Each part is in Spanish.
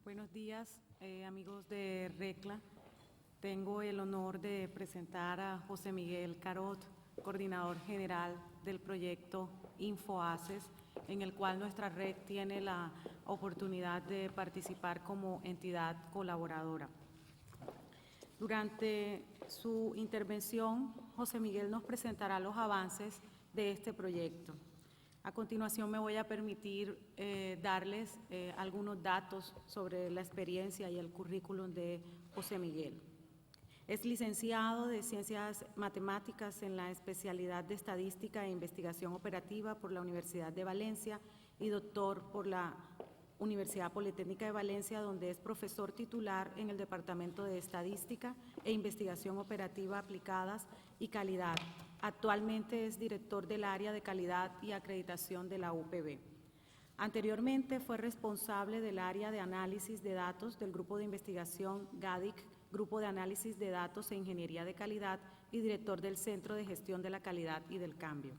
Buenos días, amigos de RECLA. Tengo el honor de presentar a José Miguel Carot, coordinador general del proyecto InfoAces, en el cual nuestra red tiene la oportunidad de participar como entidad colaboradora. Durante su intervención, José Miguel nos presentará los avances de este proyecto. A continuación me voy a permitir darles algunos datos sobre la experiencia y el currículum de José Miguel. Es licenciado de Ciencias Matemáticas en la especialidad de Estadística e Investigación Operativa por la Universidad de Valencia y doctor por la Universidad Politécnica de Valencia, donde es profesor titular en el Departamento de Estadística e Investigación Operativa Aplicadas y Calidad. Actualmente es director del área de calidad y acreditación de la UPB. Anteriormente fue responsable del área de análisis de datos del Grupo de Investigación GADIC, Grupo de Análisis de Datos e Ingeniería de Calidad, y director del Centro de Gestión de la Calidad y del Cambio.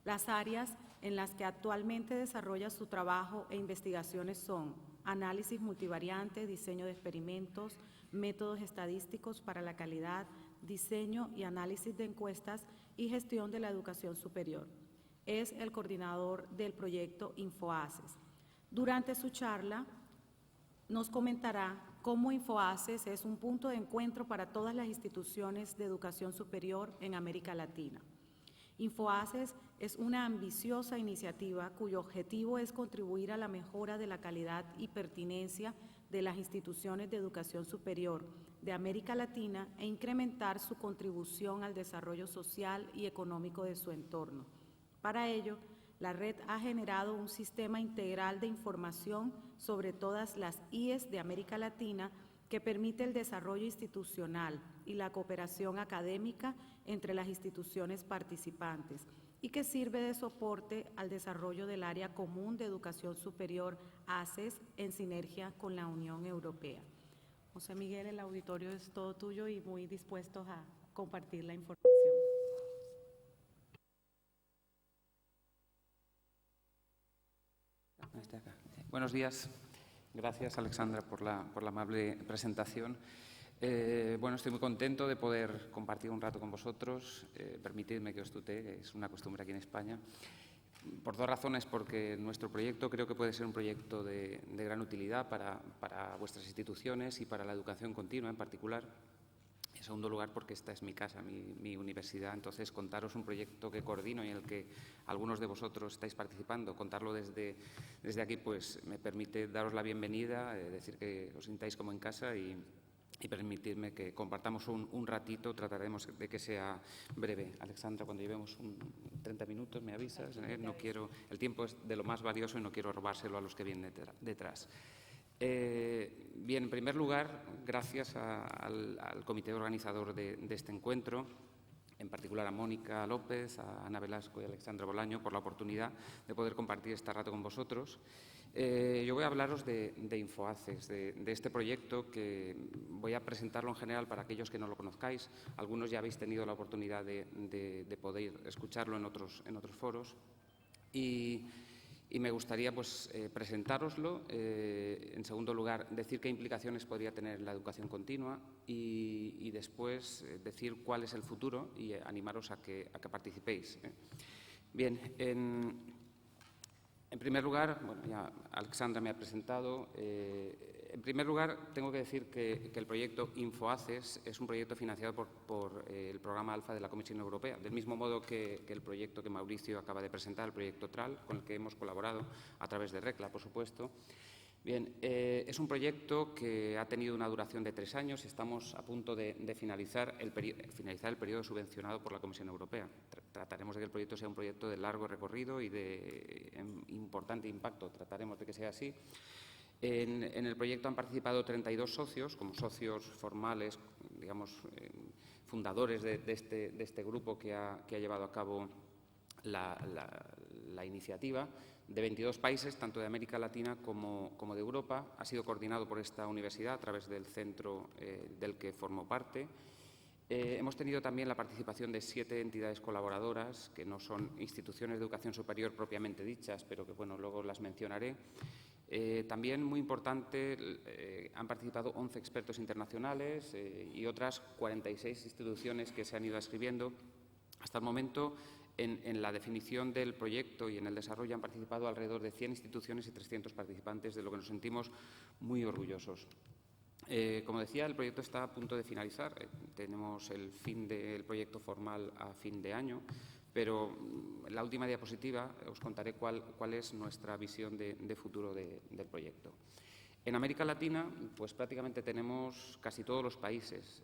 Las áreas en las que actualmente desarrolla su trabajo e investigaciones son análisis multivariante, diseño de experimentos, métodos estadísticos para la calidad, diseño y análisis de encuestas y gestión de la educación superior. Es el coordinador del proyecto InfoAces. Durante su charla nos comentará cómo InfoAces es un punto de encuentro para todas las instituciones de educación superior en América Latina. InfoAces es una ambiciosa iniciativa cuyo objetivo es contribuir a la mejora de la calidad y pertinencia de las instituciones de educación superior de América Latina e incrementar su contribución al desarrollo social y económico de su entorno. Para ello, la red ha generado un sistema integral de información sobre todas las IES de América Latina que permite el desarrollo institucional y la cooperación académica entre las instituciones participantes y que sirve de soporte al desarrollo del Área Común de Educación Superior, ACES, en sinergia con la Unión Europea. José Miguel, el auditorio es todo tuyo y muy dispuestos a compartir la información. Buenos días. Gracias, Alexandra, por la amable presentación. Bueno, estoy muy contento de poder compartir un rato con vosotros. Permitidme que os tutee, que es una costumbre aquí en España. Por dos razones, porque nuestro proyecto creo que puede ser un proyecto de gran utilidad para vuestras instituciones y para la educación continua en particular. En segundo lugar, porque esta es mi casa, mi universidad. Entonces, contaros un proyecto que coordino y en el que algunos de vosotros estáis participando, contarlo desde aquí, pues me permite daros la bienvenida, decir que os sintáis como en casa y permitirme que compartamos un ratito. Trataremos de que sea breve. Alexandra, cuando llevemos 30 minutos me avisas. No quiero, el tiempo es de lo más valioso y no quiero robárselo a los que vienen detrás. Bien, en primer lugar, gracias al comité organizador de este encuentro, en particular a Mónica López, a Ana Velasco y a Alexandra Bolaño, por la oportunidad de poder compartir este rato con vosotros. Yo voy a hablaros de InfoAces, de este proyecto, que voy a presentarlo en general para aquellos que no lo conozcáis. Algunos ya habéis tenido la oportunidad de poder escucharlo en otros foros. Y me gustaría pues, presentároslo. En segundo lugar, decir qué implicaciones podría tener la educación continua y después decir cuál es el futuro y animaros a que participéis. Bien, en primer lugar, bueno, ya Alexandra me ha presentado. En primer lugar, tengo que decir que el proyecto InfoAces es un proyecto financiado por el programa Alfa de la Comisión Europea, del mismo modo que el proyecto que Mauricio acaba de presentar, el proyecto TRAL, con el que hemos colaborado a través de RECLA, por supuesto. Bien, es un proyecto que ha tenido una duración de 3 años. Estamos a punto de finalizar el periodo subvencionado por la Comisión Europea. Trataremos de que el proyecto sea un proyecto de largo recorrido y de importante impacto. Trataremos de que sea así. En el proyecto han participado 32 socios, como socios formales, digamos, fundadores de este grupo que ha llevado a cabo la iniciativa, de 22 países, tanto de América Latina como de Europa. Ha sido coordinado por esta universidad a través del centro del que formo parte. Hemos tenido también la participación de 7 entidades colaboradoras, que no son instituciones de educación superior propiamente dichas, pero que bueno, luego las mencionaré. También, muy importante, han participado 11 expertos internacionales y otras 46 instituciones que se han ido adscribiendo. Hasta el momento, en la definición del proyecto y en el desarrollo han participado alrededor de 100 instituciones y 300 participantes, de lo que nos sentimos muy orgullosos. Como decía, el proyecto está a punto de finalizar. Tenemos el fin del proyecto formal a fin de año, pero en la última diapositiva os contaré cuál es nuestra visión de futuro del proyecto. En América Latina, pues prácticamente tenemos casi todos los países.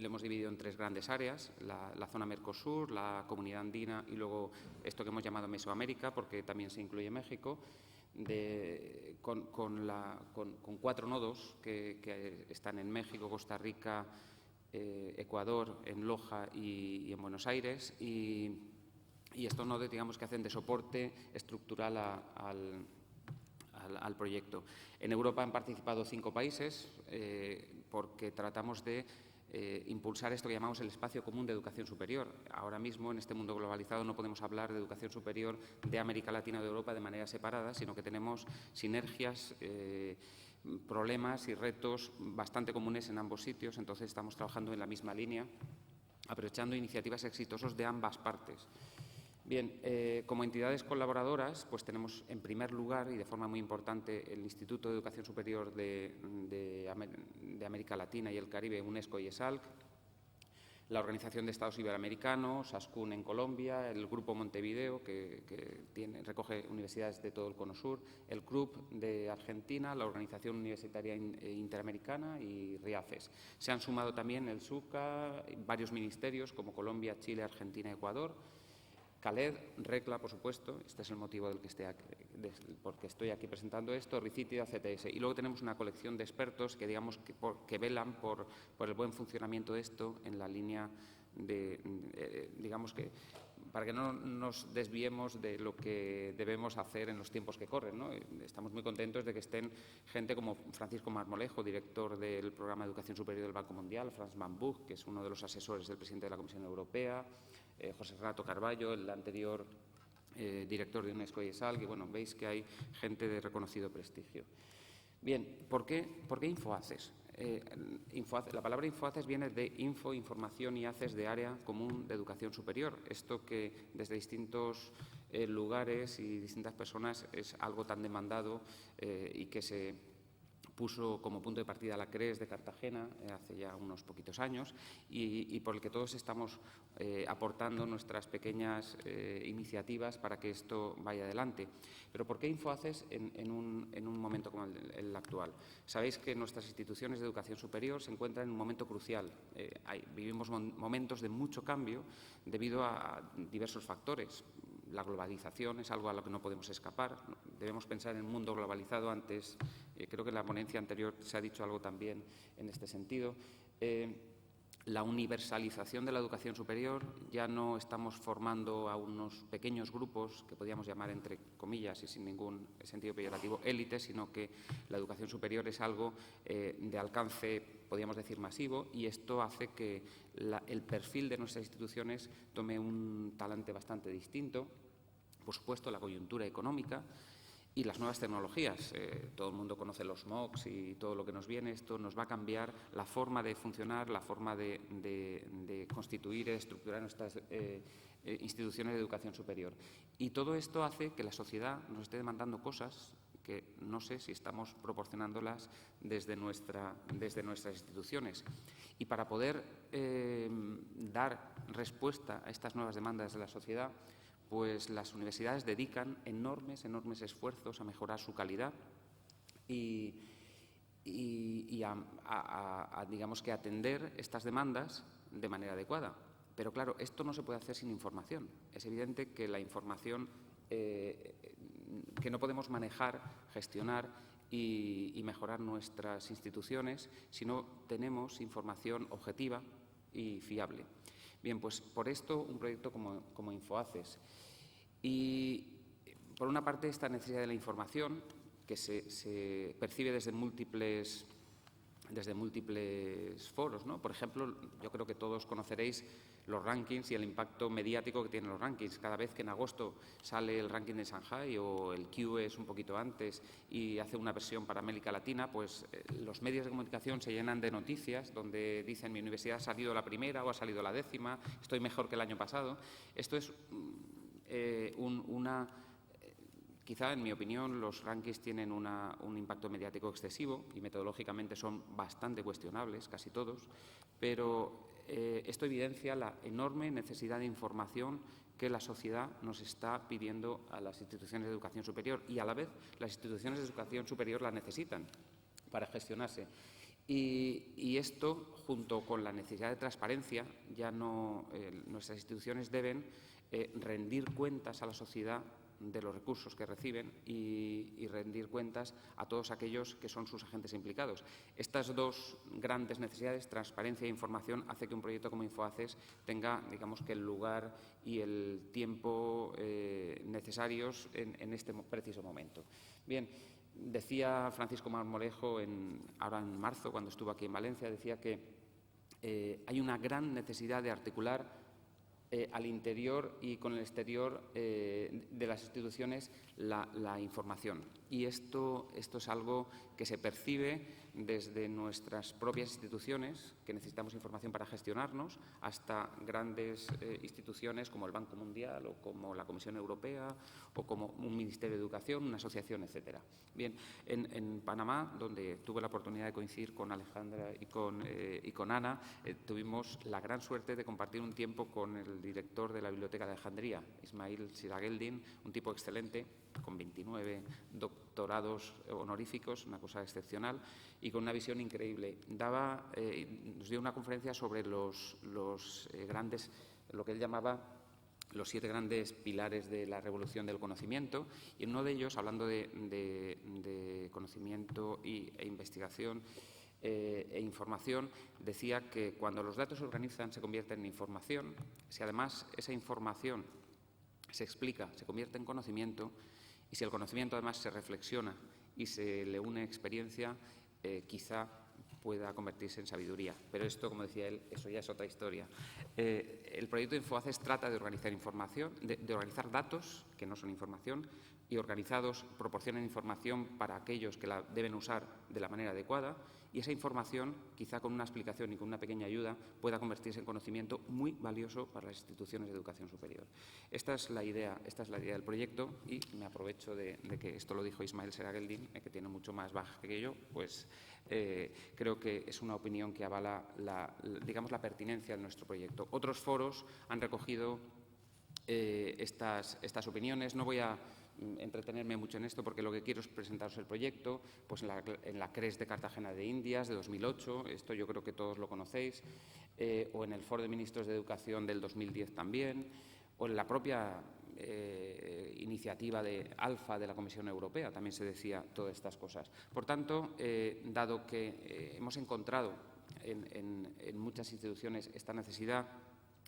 Lo hemos dividido en 3 grandes áreas: la zona Mercosur, la Comunidad Andina y luego esto que hemos llamado Mesoamérica, porque también se incluye México, con 4 nodos que están en México, Costa Rica, Ecuador, en Loja y en Buenos Aires, y estos nodos, digamos, que hacen de soporte estructural al proyecto. En Europa han participado 5 países porque tratamos de impulsar esto que llamamos el espacio común de educación superior. Ahora mismo, en este mundo globalizado, no podemos hablar de educación superior de América Latina o de Europa de manera separada, sino que tenemos sinergias, problemas y retos bastante comunes en ambos sitios. Entonces, estamos trabajando en la misma línea, aprovechando iniciativas exitosas de ambas partes. Bien, como entidades colaboradoras, pues tenemos en primer lugar y de forma muy importante el Instituto de Educación Superior de América Latina y el Caribe, UNESCO y ESALC, la Organización de Estados Iberoamericanos, ASCUN en Colombia, el Grupo Montevideo, que recoge universidades de todo el Cono Sur, el CRUB de Argentina, la Organización Universitaria Interamericana y RIAFES. Se han sumado también el SUCA, varios ministerios como Colombia, Chile, Argentina y Ecuador, CALED, RECLA, por supuesto, este es el motivo porque estoy aquí presentando esto, RICITIDA, CTS. Y luego tenemos una colección de expertos que, digamos, que velan por el buen funcionamiento de esto en la línea de, digamos que, para que no nos desviemos de lo que debemos hacer en los tiempos que corren, ¿no? Estamos muy contentos de que estén gente como Francisco Marmolejo, director del Programa de Educación Superior del Banco Mundial, Frans van Boeg, que es uno de los asesores del presidente de la Comisión Europea, José Renato Carballo, el anterior director de UNESCO y ESALC, y bueno, veis que hay gente de reconocido prestigio. Bien, ¿por qué InfoAces? La palabra InfoAces viene de info, información y ACES de Área Común de Educación Superior. Esto que desde distintos lugares y distintas personas es algo tan demandado y que se puso como punto de partida la CRES de Cartagena hace ya unos poquitos años y por el que todos estamos aportando nuestras pequeñas iniciativas para que esto vaya adelante. Pero ¿por qué InfoAces en un momento como el actual? Sabéis que nuestras instituciones de educación superior se encuentran en un momento crucial. Vivimos momentos de mucho cambio debido a diversos factores. La globalización es algo a lo que no podemos escapar. Debemos pensar en un mundo globalizado antes. Creo que en la ponencia anterior se ha dicho algo también en este sentido. La universalización de la educación superior, ya no estamos formando a unos pequeños grupos que podríamos llamar, entre comillas y sin ningún sentido peyorativo, élites, sino que la educación superior es algo de alcance, podríamos decir, masivo, y esto hace que el perfil de nuestras instituciones tome un talante bastante distinto. Por supuesto, la coyuntura económica y las nuevas tecnologías. Todo el mundo conoce los MOOCs y todo lo que nos viene. Esto nos va a cambiar la forma de funcionar, la forma de constituir y estructurar nuestras instituciones de educación superior. Y todo esto hace que la sociedad nos esté demandando cosas que no sé si estamos proporcionándolas desde nuestras instituciones. Y para poder dar respuesta a estas nuevas demandas de la sociedad, pues las universidades dedican enormes esfuerzos a mejorar su calidad y digamos que atender estas demandas de manera adecuada. Pero claro, esto no se puede hacer sin información. Es evidente que la información que no podemos manejar, gestionar y mejorar nuestras instituciones si no tenemos información objetiva y fiable. Bien, pues por esto un proyecto como InfoAces. Y por una parte esta necesidad de la información que se percibe desde múltiples desde múltiples foros, ¿no? Por ejemplo, yo creo que todos conoceréis los rankings y el impacto mediático que tienen los rankings. Cada vez que en agosto sale el ranking de Shanghai o el QS un poquito antes y hace una versión para América Latina, pues los medios de comunicación se llenan de noticias donde dicen mi universidad ha salido la primera o ha salido la 10ª, estoy mejor que el año pasado. Esto es quizá, en mi opinión, los rankings tienen un impacto mediático excesivo y metodológicamente son bastante cuestionables, casi todos, pero esto evidencia la enorme necesidad de información que la sociedad nos está pidiendo a las instituciones de educación superior y, a la vez, las instituciones de educación superior la necesitan para gestionarse. Y esto, junto con la necesidad de transparencia, nuestras instituciones deben rendir cuentas a la sociedad de los recursos que reciben y rendir cuentas a todos aquellos que son sus agentes implicados. Estas dos grandes necesidades, transparencia e información, hace que un proyecto como InfoACCESS tenga, digamos, que el lugar y el tiempo necesarios en este preciso momento. Bien, decía Francisco Marmolejo ahora en marzo, cuando estuvo aquí en Valencia, decía que hay una gran necesidad de articular al interior y con el exterior de las instituciones la información. Y esto es algo que se percibe desde nuestras propias instituciones, que necesitamos información para gestionarnos, hasta grandes instituciones como el Banco Mundial o como la Comisión Europea o como un Ministerio de Educación, una asociación, etcétera. Bien, en Panamá, donde tuve la oportunidad de coincidir con Alejandra y con Ana, tuvimos la gran suerte de compartir un tiempo con el director de la Biblioteca de Alejandría, Ismail Sirageldin, un tipo excelente, con 29 doctorados honoríficos, una cosa excepcional, y con una visión increíble. Nos dio una conferencia sobre los grandes, lo que él llamaba los 7 grandes pilares de la revolución del conocimiento, y en uno de ellos, hablando de conocimiento e investigación e información, decía que cuando los datos se organizan se convierten en información. Si además esa información se explica, se convierte en conocimiento, y si el conocimiento además se reflexiona y se le une experiencia, quizá pueda convertirse en sabiduría. Pero esto, como decía él, eso ya es otra historia. El proyecto InfoACCESS trata de organizar información, de organizar datos que no son información, y organizados proporcionan información para aquellos que la deben usar de la manera adecuada, y esa información, quizá con una explicación y con una pequeña ayuda, pueda convertirse en conocimiento muy valioso para las instituciones de educación superior. Esta es la idea del proyecto, y me aprovecho de que esto lo dijo Ismail Serageldin, que tiene mucho más bagaje que yo, pues creo que es una opinión que avala digamos, la pertinencia de nuestro proyecto. Otros foros han recogido estas opiniones. No voy a entretenerme mucho en esto porque lo que quiero es presentaros el proyecto, pues en la CRES de Cartagena de Indias de 2008, esto yo creo que todos lo conocéis, o en el Foro de Ministros de Educación del 2010 también, o en la propia iniciativa de ALFA de la Comisión Europea, también se decía todas estas cosas. Por tanto, dado que hemos encontrado en muchas instituciones esta necesidad,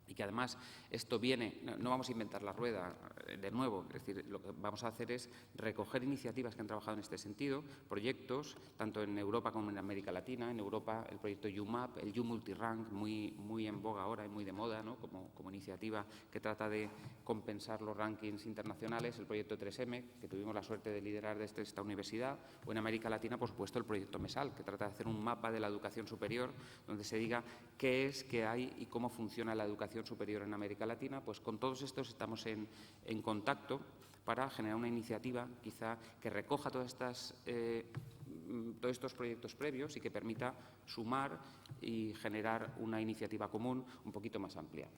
y que además esto viene, no vamos a inventar la rueda de nuevo, es decir, lo que vamos a hacer es recoger iniciativas que han trabajado en este sentido, proyectos, tanto en Europa como en América Latina. En Europa el proyecto UMAP, el UMultirank, muy en boga ahora y muy de moda, ¿no? como iniciativa que trata de compensar los rankings internacionales, el proyecto 3M, que tuvimos la suerte de liderar desde esta universidad, o en América Latina, por supuesto, el proyecto MESAL, que trata de hacer un mapa de la educación superior, donde se diga qué es, qué hay y cómo funciona la educación superior en América Latina. Pues con todos estos estamos en contacto para generar una iniciativa quizá que recoja todos estos proyectos previos y que permita sumar y generar una iniciativa común un poquito más amplia.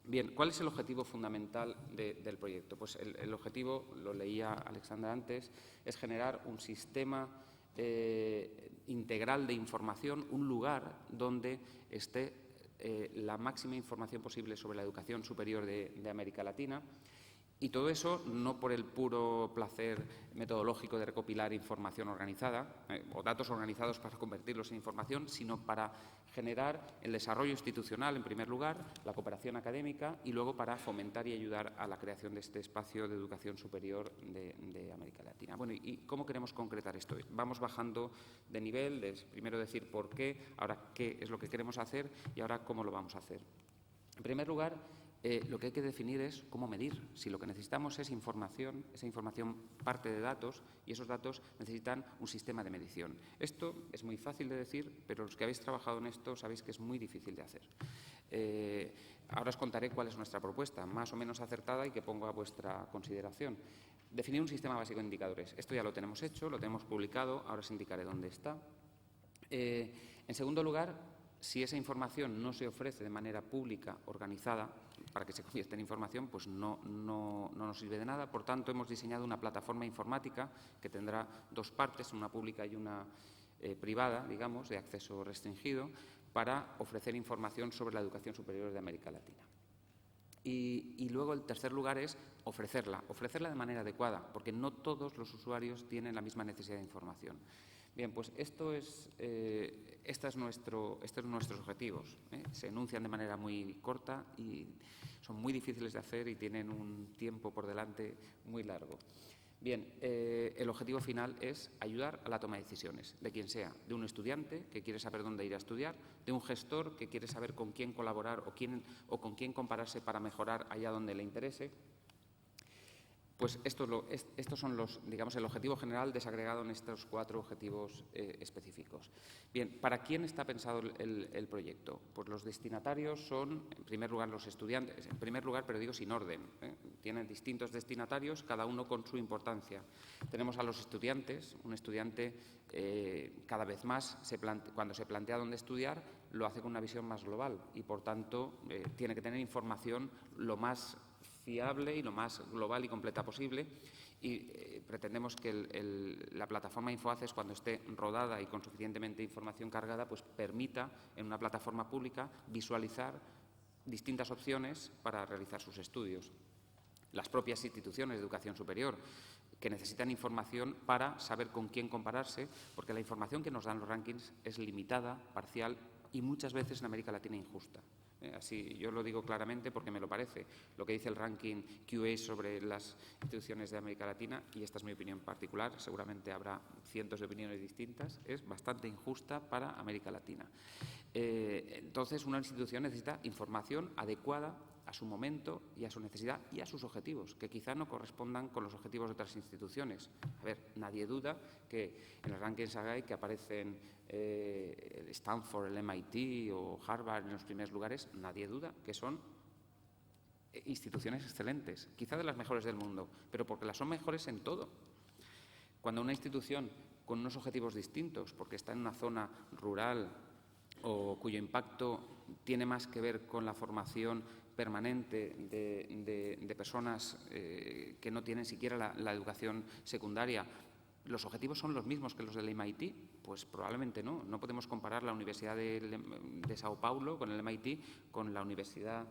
Bien, ¿cuál es el objetivo fundamental del proyecto? Pues el objetivo, lo leía Alexandra antes, es generar un sistema integral de información, un lugar donde esté la máxima información posible sobre la educación superior de América Latina, Y todo eso no por el puro placer metodológico de recopilar información organizada o datos organizados para convertirlos en información, sino para generar el desarrollo institucional, en primer lugar, la cooperación académica y luego para fomentar y ayudar a la creación de este espacio de educación superior de América Latina. Bueno, ¿y cómo queremos concretar esto? Vamos bajando de nivel, primero decir por qué, ahora qué es lo que queremos hacer y ahora cómo lo vamos a hacer. En primer lugar, lo que hay que definir es cómo medir. Si lo que necesitamos es información, esa información parte de datos y esos datos necesitan un sistema de medición. Esto es muy fácil de decir, pero los que habéis trabajado en esto sabéis que es muy difícil de hacer. Ahora os contaré cuál es nuestra propuesta, más o menos acertada y que pongo a vuestra consideración. Definir un sistema básico de indicadores. Esto ya lo tenemos hecho, lo tenemos publicado, ahora os indicaré dónde está. En segundo lugar, si esa información no se ofrece de manera pública, organizada, para que se convierta en información, pues no nos sirve de nada. Por tanto, hemos diseñado una plataforma informática que tendrá dos partes, una pública y una privada, digamos, de acceso restringido, para ofrecer información sobre la educación superior de América Latina. Y luego, el tercer lugar es ofrecerla de manera adecuada, porque no todos los usuarios tienen la misma necesidad de información. Bien, pues estos son nuestros objetivos. Se enuncian de manera muy corta y son muy difíciles de hacer y tienen un tiempo por delante muy largo. Bien, el objetivo final es ayudar a la toma de decisiones, de quien sea, de un estudiante que quiere saber dónde ir a estudiar, de un gestor que quiere saber con quién colaborar o con quién compararse para mejorar allá donde le interese. Pues estos son el objetivo general desagregado en estos 4 objetivos específicos. Bien, ¿para quién está pensado el proyecto? Pues los destinatarios son, en primer lugar, los estudiantes. En primer lugar, pero digo sin orden. Tienen distintos destinatarios, cada uno con su importancia. Tenemos a los estudiantes. Un estudiante cada vez más, cuando se plantea dónde estudiar, lo hace con una visión más global y, por tanto, tiene que tener información lo más fiable y lo más global y completa posible, y pretendemos que la plataforma InfoAces, cuando esté rodada y con suficientemente información cargada, pues permita en una plataforma pública visualizar distintas opciones para realizar sus estudios. Las propias instituciones de educación superior que necesitan información para saber con quién compararse, porque la información que nos dan los rankings es limitada, parcial y muchas veces en América Latina injusta. Así, yo lo digo claramente porque me lo parece. Lo que dice el ranking QA sobre las instituciones de América Latina, y esta es mi opinión particular, seguramente habrá cientos de opiniones distintas, es bastante injusta para América Latina. Entonces, una institución necesita información adecuada a su momento y a su necesidad y a sus objetivos, que quizá no correspondan con los objetivos de otras instituciones. A ver, nadie duda que en el ranking SAGAI que aparecen el Stanford, el MIT o Harvard en los primeros lugares, nadie duda que son instituciones excelentes, quizá de las mejores del mundo, pero porque las son mejores en todo. Cuando una institución con unos objetivos distintos, porque está en una zona rural o cuyo impacto tiene más que ver con la formación permanente de personas que no tienen siquiera la educación secundaria, ¿los objetivos son los mismos que los del MIT? Pues probablemente no. No podemos comparar la Universidad de Sao Paulo con el MIT con la universidad,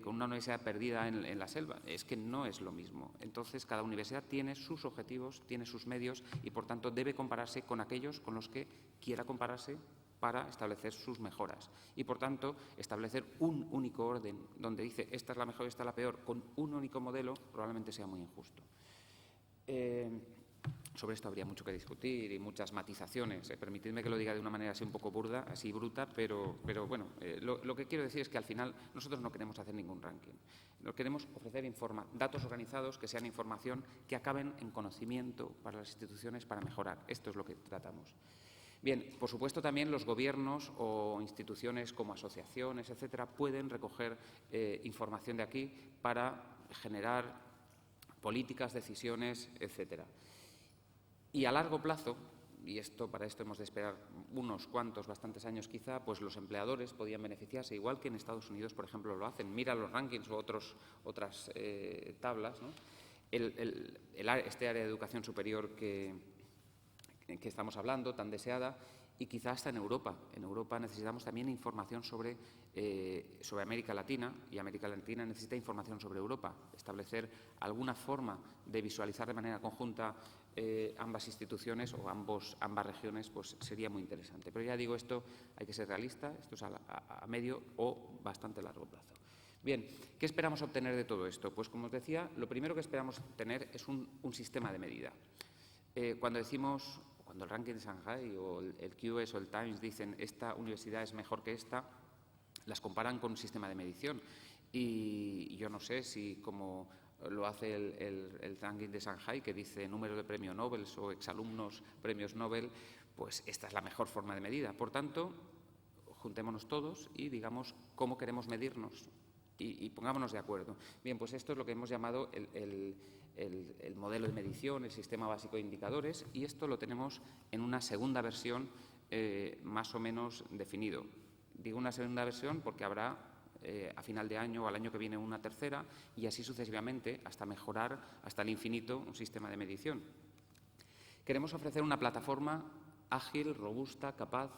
con una universidad perdida en la selva. Es que no es lo mismo. Entonces, cada universidad tiene sus objetivos, tiene sus medios y, por tanto, debe compararse con aquellos con los que quiera compararse para establecer sus mejoras. Y, por tanto, establecer un único orden donde dice esta es la mejor, esta es la peor, con un único modelo, probablemente sea muy injusto. Sobre esto habría mucho que discutir y muchas matizaciones. Permitidme que lo diga de una manera así un poco burda, así bruta, pero bueno, lo que quiero decir es que al final nosotros no queremos hacer ningún ranking. No queremos ofrecer datos organizados que sean información que acaben en conocimiento para las instituciones para mejorar. Esto es lo que tratamos. Bien, por supuesto también los gobiernos o instituciones como asociaciones, etcétera, pueden recoger información de aquí para generar políticas, decisiones, etcétera. Y a largo plazo, y para esto hemos de esperar unos cuantos, bastantes años quizá, pues los empleadores podían beneficiarse, igual que en Estados Unidos, por ejemplo, lo hacen. Mira los rankings o otras tablas, ¿no? Este área de educación superior que estamos hablando, tan deseada, y quizá hasta en Europa. En Europa necesitamos también información sobre América Latina, y América Latina necesita información sobre Europa. Establecer alguna forma de visualizar de manera conjunta ambas instituciones o ambas regiones, pues sería muy interesante. Pero ya digo, esto hay que ser realista, esto es a medio o bastante largo plazo. Bien, ¿qué esperamos obtener de todo esto? Pues como os decía, lo primero que esperamos obtener es un sistema de medida. Cuando el ranking de Shanghai o el QS o el Times dicen esta universidad es mejor que esta, las comparan con un sistema de medición. Y yo no sé si, como lo hace el ranking de Shanghai, que dice número de premios Nobel o exalumnos premios Nobel, pues esta es la mejor forma de medida. Por tanto, juntémonos todos y digamos cómo queremos medirnos y pongámonos de acuerdo. Bien, pues esto es lo que hemos llamado el modelo de medición, el sistema básico de indicadores, y esto lo tenemos en una segunda versión más o menos definido. Digo una segunda versión porque habrá a final de año o al año que viene una tercera y así sucesivamente hasta mejorar hasta el infinito un sistema de medición. Queremos ofrecer una plataforma ágil, robusta, capaz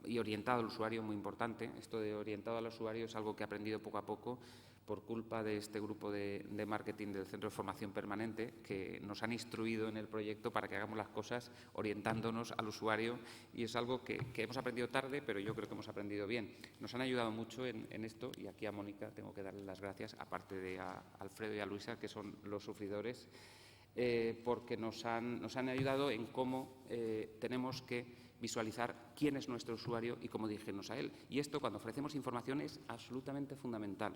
y orientada al usuario, muy importante. Esto de orientado al usuario es algo que he aprendido poco a poco por culpa de este grupo de marketing del Centro de Formación Permanente, que nos han instruido en el proyecto para que hagamos las cosas orientándonos al usuario, y es algo que hemos aprendido tarde, pero yo creo que hemos aprendido bien. Nos han ayudado mucho en esto, y aquí a Mónica tengo que darle las gracias, aparte de a Alfredo y a Luisa, que son los sufridores, porque nos han ayudado en cómo tenemos que visualizar quién es nuestro usuario y cómo dirigirnos a él. Y esto, cuando ofrecemos información, es absolutamente fundamental.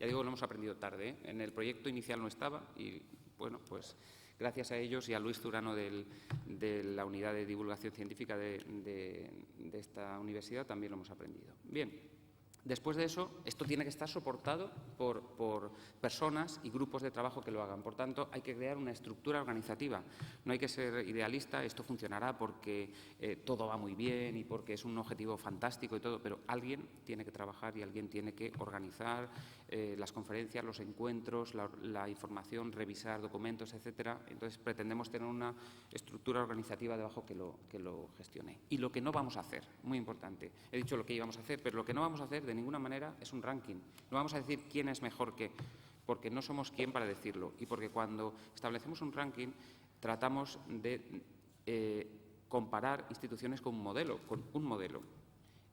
Ya digo, lo hemos aprendido tarde, ¿eh? En el proyecto inicial no estaba y, bueno, pues gracias a ellos y a Luis Zurano de la Unidad de Divulgación Científica de esta universidad también lo hemos aprendido. Bien. Después de eso, esto tiene que estar soportado por personas y grupos de trabajo que lo hagan. Por tanto, hay que crear una estructura organizativa. No hay que ser idealista, esto funcionará porque todo va muy bien y porque es un objetivo fantástico y todo, pero alguien tiene que trabajar y alguien tiene que organizar las conferencias, los encuentros, la información, revisar documentos, etcétera. Entonces, pretendemos tener una estructura organizativa debajo que lo gestione. Y lo que no vamos a hacer, muy importante, he dicho lo que íbamos a hacer, pero lo que no vamos a hacer de ninguna manera es un ranking. No vamos a decir quién es mejor qué, porque no somos quién para decirlo y porque cuando establecemos un ranking tratamos de comparar instituciones con un modelo.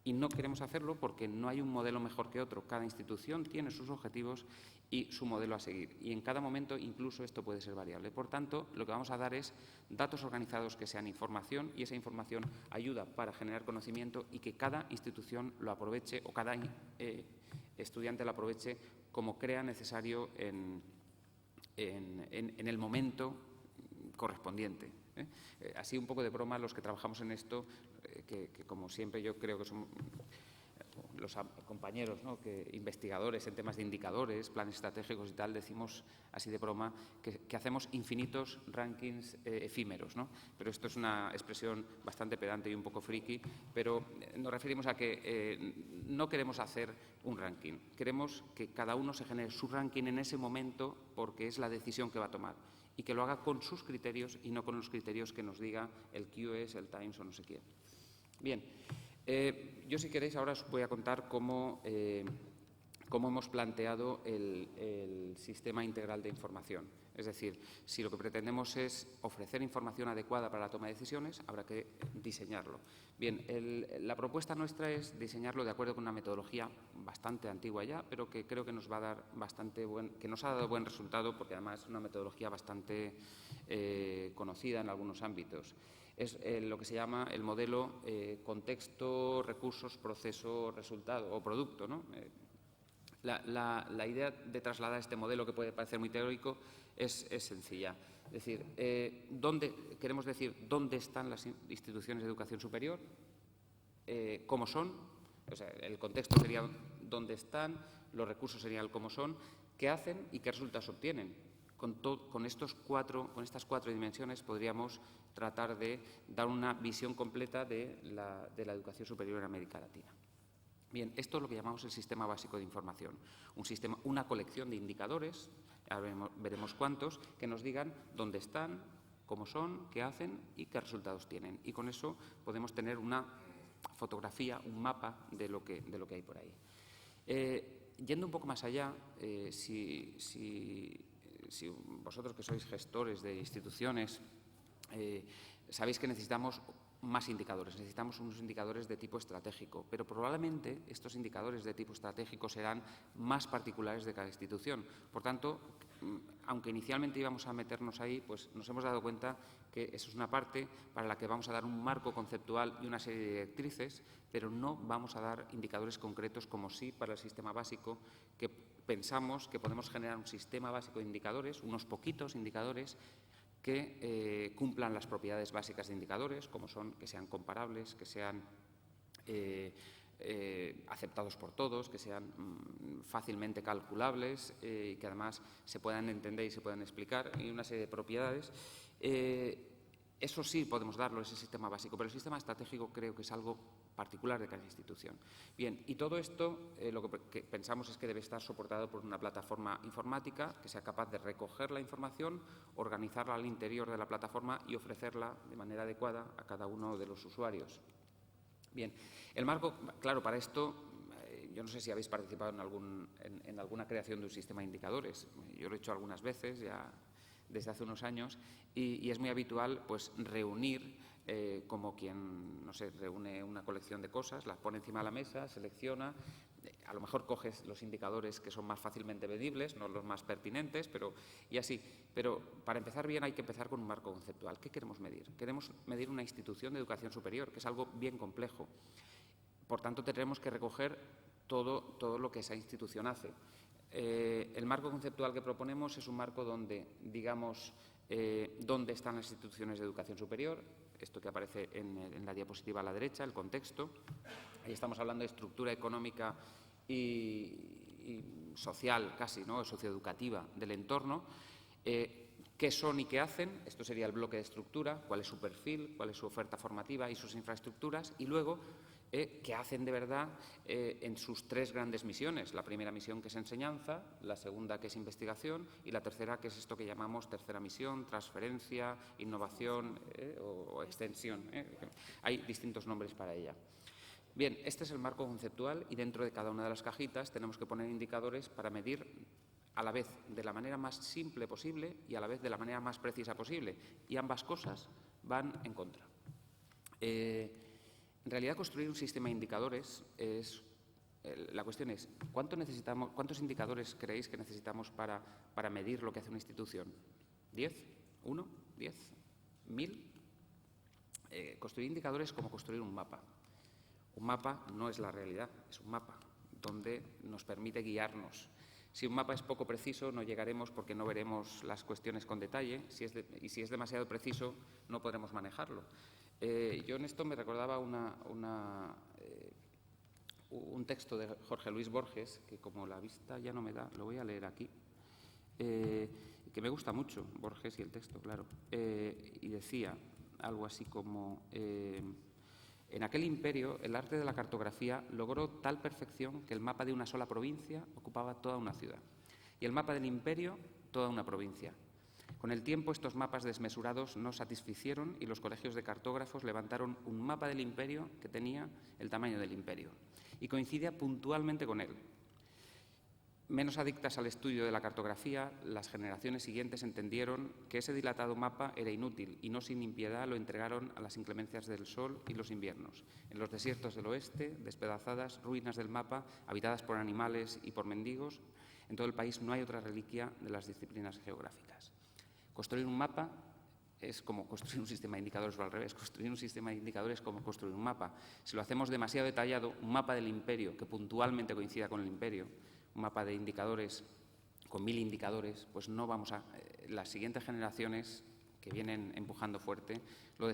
Y no queremos hacerlo porque no hay un modelo mejor que otro. Cada institución tiene sus objetivos y su modelo a seguir. Y en cada momento incluso esto puede ser variable. Por tanto, lo que vamos a dar es datos organizados que sean información, y esa información ayuda para generar conocimiento y que cada institución lo aproveche o cada estudiante lo aproveche como crea necesario en el momento correspondiente. Así, un poco de broma, los que trabajamos en esto, que como siempre yo creo que son los compañeros, ¿no?, investigadores en temas de indicadores, planes estratégicos y tal, decimos así de broma que hacemos infinitos rankings efímeros, ¿no? Pero esto es una expresión bastante pedante y un poco friki, pero nos referimos a que no queremos hacer un ranking, queremos que cada uno se genere su ranking en ese momento porque es la decisión que va a tomar y que lo haga con sus criterios y no con los criterios que nos diga el QS, el Times o no sé quién. Bien. Yo, si queréis, ahora os voy a contar cómo hemos planteado el sistema integral de información. Es decir, si lo que pretendemos es ofrecer información adecuada para la toma de decisiones, habrá que diseñarlo. Bien, la propuesta nuestra es diseñarlo de acuerdo con una metodología bastante antigua ya, pero que creo que nos va a dar que nos ha dado buen resultado, porque además es una metodología bastante conocida en algunos ámbitos. Es lo que se llama el modelo contexto, recursos, proceso, resultado o producto, ¿no? La idea de trasladar este modelo, que puede parecer muy teórico, es sencilla. Es decir, queremos decir dónde están las instituciones de educación superior, cómo son, o sea, el contexto sería dónde están, los recursos serían el cómo son, qué hacen y qué resultados obtienen. Con estas cuatro dimensiones podríamos tratar de dar una visión completa de la educación superior en América Latina. Bien, esto es lo que llamamos el sistema básico de información, una colección de indicadores, ahora veremos cuántos, que nos digan dónde están, cómo son, qué hacen y qué resultados tienen. Y con eso podemos tener una fotografía, un mapa de lo que hay por ahí. Yendo un poco más allá, si vosotros que sois gestores de instituciones, sabéis que necesitamos más indicadores, necesitamos unos indicadores de tipo estratégico, pero probablemente estos indicadores de tipo estratégico serán más particulares de cada institución. Por tanto, aunque inicialmente íbamos a meternos ahí, pues nos hemos dado cuenta que eso es una parte para la que vamos a dar un marco conceptual y una serie de directrices, pero no vamos a dar indicadores concretos como sí para el sistema básico, que pensamos que podemos generar un sistema básico de indicadores, unos poquitos indicadores, que cumplan las propiedades básicas de indicadores, como son que sean comparables, que sean aceptados por todos, que sean fácilmente calculables y que además se puedan entender y se puedan explicar, y una serie de propiedades. Eso sí podemos darlo, ese sistema básico, pero el sistema estratégico creo que es algo particular de cada institución. Bien, y todo esto lo que pensamos es que debe estar soportado por una plataforma informática que sea capaz de recoger la información, organizarla al interior de la plataforma y ofrecerla de manera adecuada a cada uno de los usuarios. Bien, el marco, claro, para esto, yo no sé si habéis participado en alguna creación de un sistema de indicadores. Yo lo he hecho algunas veces ya desde hace unos años y es muy habitual pues reunir como quien, no sé, reúne una colección de cosas, las pone encima de la mesa, selecciona, a lo mejor coges los indicadores que son más fácilmente medibles, no los más pertinentes, y así. Pero para empezar bien hay que empezar con un marco conceptual. ¿Qué queremos medir? Queremos medir una institución de educación superior, que es algo bien complejo. Por tanto, tendremos que recoger todo lo que esa institución hace. El marco conceptual que proponemos es un marco donde, digamos, dónde están las instituciones de educación superior, esto que aparece en la diapositiva a la derecha, el contexto. Ahí estamos hablando de estructura económica y social, casi, ¿no?, socioeducativa del entorno. ¿Qué son y qué hacen? Esto sería el bloque de estructura, cuál es su perfil, cuál es su oferta formativa y sus infraestructuras, y luego qué hacen de verdad en sus tres grandes misiones. La primera misión, que es enseñanza, la segunda, que es investigación, y la tercera, que es esto que llamamos tercera misión, transferencia, innovación o extensión. Hay distintos nombres para ella. Bien, este es el marco conceptual y dentro de cada una de las cajitas tenemos que poner indicadores para medir a la vez de la manera más simple posible y a la vez de la manera más precisa posible. Y ambas cosas van en contra. En realidad, construir un sistema de indicadores la cuestión es, ¿cuántos indicadores creéis que necesitamos para medir lo que hace una institución? ¿10? ¿1? ¿10? ¿1000? Construir indicadores es como construir un mapa. Un mapa no es la realidad, es un mapa donde nos permite guiarnos. Si un mapa es poco preciso, no llegaremos porque no veremos las cuestiones con detalle, y si es demasiado preciso, no podremos manejarlo. Yo en esto me recordaba un texto de Jorge Luis Borges, que como la vista ya no me da, lo voy a leer aquí, que me gusta mucho, Borges y el texto, claro, y decía algo así como: en aquel imperio, el arte de la cartografía logró tal perfección que el mapa de una sola provincia ocupaba toda una ciudad, y el mapa del imperio toda una provincia. Con el tiempo, estos mapas desmesurados no satisficieron y los colegios de cartógrafos levantaron un mapa del imperio que tenía el tamaño del imperio y coincidía puntualmente con él. Menos adictas al estudio de la cartografía, las generaciones siguientes entendieron que ese dilatado mapa era inútil y no sin impiedad lo entregaron a las inclemencias del sol y los inviernos. En los desiertos del oeste, despedazadas ruinas del mapa, habitadas por animales y por mendigos, en todo el país no hay otra reliquia de las disciplinas geográficas. Construir un mapa es como construir un sistema de indicadores, o al revés, construir un sistema de indicadores es como construir un mapa. Si lo hacemos demasiado detallado, un mapa del imperio que puntualmente coincida con el imperio, un mapa de indicadores con 1000 indicadores, pues no vamos a... las siguientes generaciones que vienen empujando fuerte lo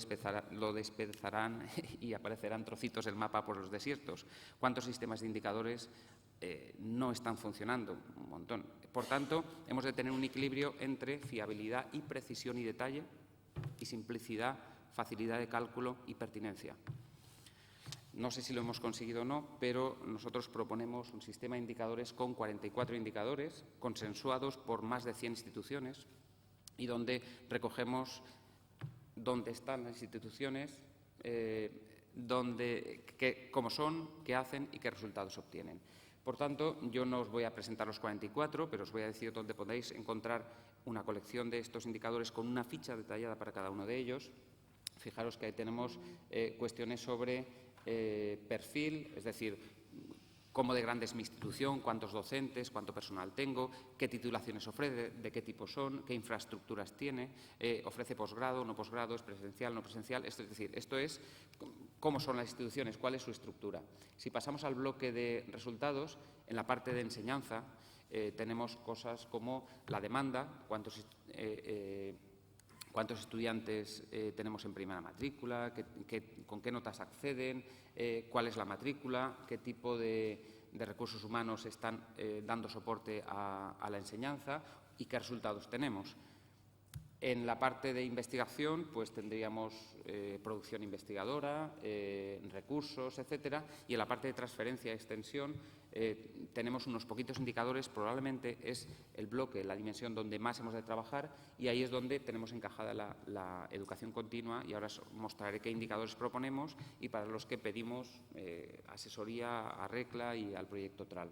despedazarán y aparecerán trocitos del mapa por los desiertos. ¿Cuántos sistemas de indicadores no están funcionando? Un montón. Por tanto, hemos de tener un equilibrio entre fiabilidad y precisión y detalle, y simplicidad, facilidad de cálculo y pertinencia. No sé si lo hemos conseguido o no, pero nosotros proponemos un sistema de indicadores con 44 indicadores, consensuados por más de 100 instituciones, y donde recogemos dónde están las instituciones, cómo son, qué hacen y qué resultados obtienen. Por tanto, yo no os voy a presentar los 44, pero os voy a decir dónde podéis encontrar una colección de estos indicadores con una ficha detallada para cada uno de ellos. Fijaros que ahí tenemos cuestiones sobre perfil, es decir, cómo de grande es mi institución, cuántos docentes, cuánto personal tengo, qué titulaciones ofrece, de qué tipo son, qué infraestructuras tiene, ofrece posgrado, no posgrado, es presencial, no presencial. Es decir, esto es cómo son las instituciones, cuál es su estructura. Si pasamos al bloque de resultados, en la parte de enseñanza tenemos cosas como la demanda, cuántos estudiantes tenemos en primera matrícula, con qué notas acceden, cuál es la matrícula, qué tipo de recursos humanos están dando soporte a la enseñanza y qué resultados tenemos. En la parte de investigación, pues tendríamos producción investigadora, recursos, etcétera, y en la parte de transferencia y extensión tenemos unos poquitos indicadores, probablemente es el bloque, la dimensión donde más hemos de trabajar, y ahí es donde tenemos encajada la educación continua, y ahora os mostraré qué indicadores proponemos y para los que pedimos asesoría a RECLA y al proyecto TRAL.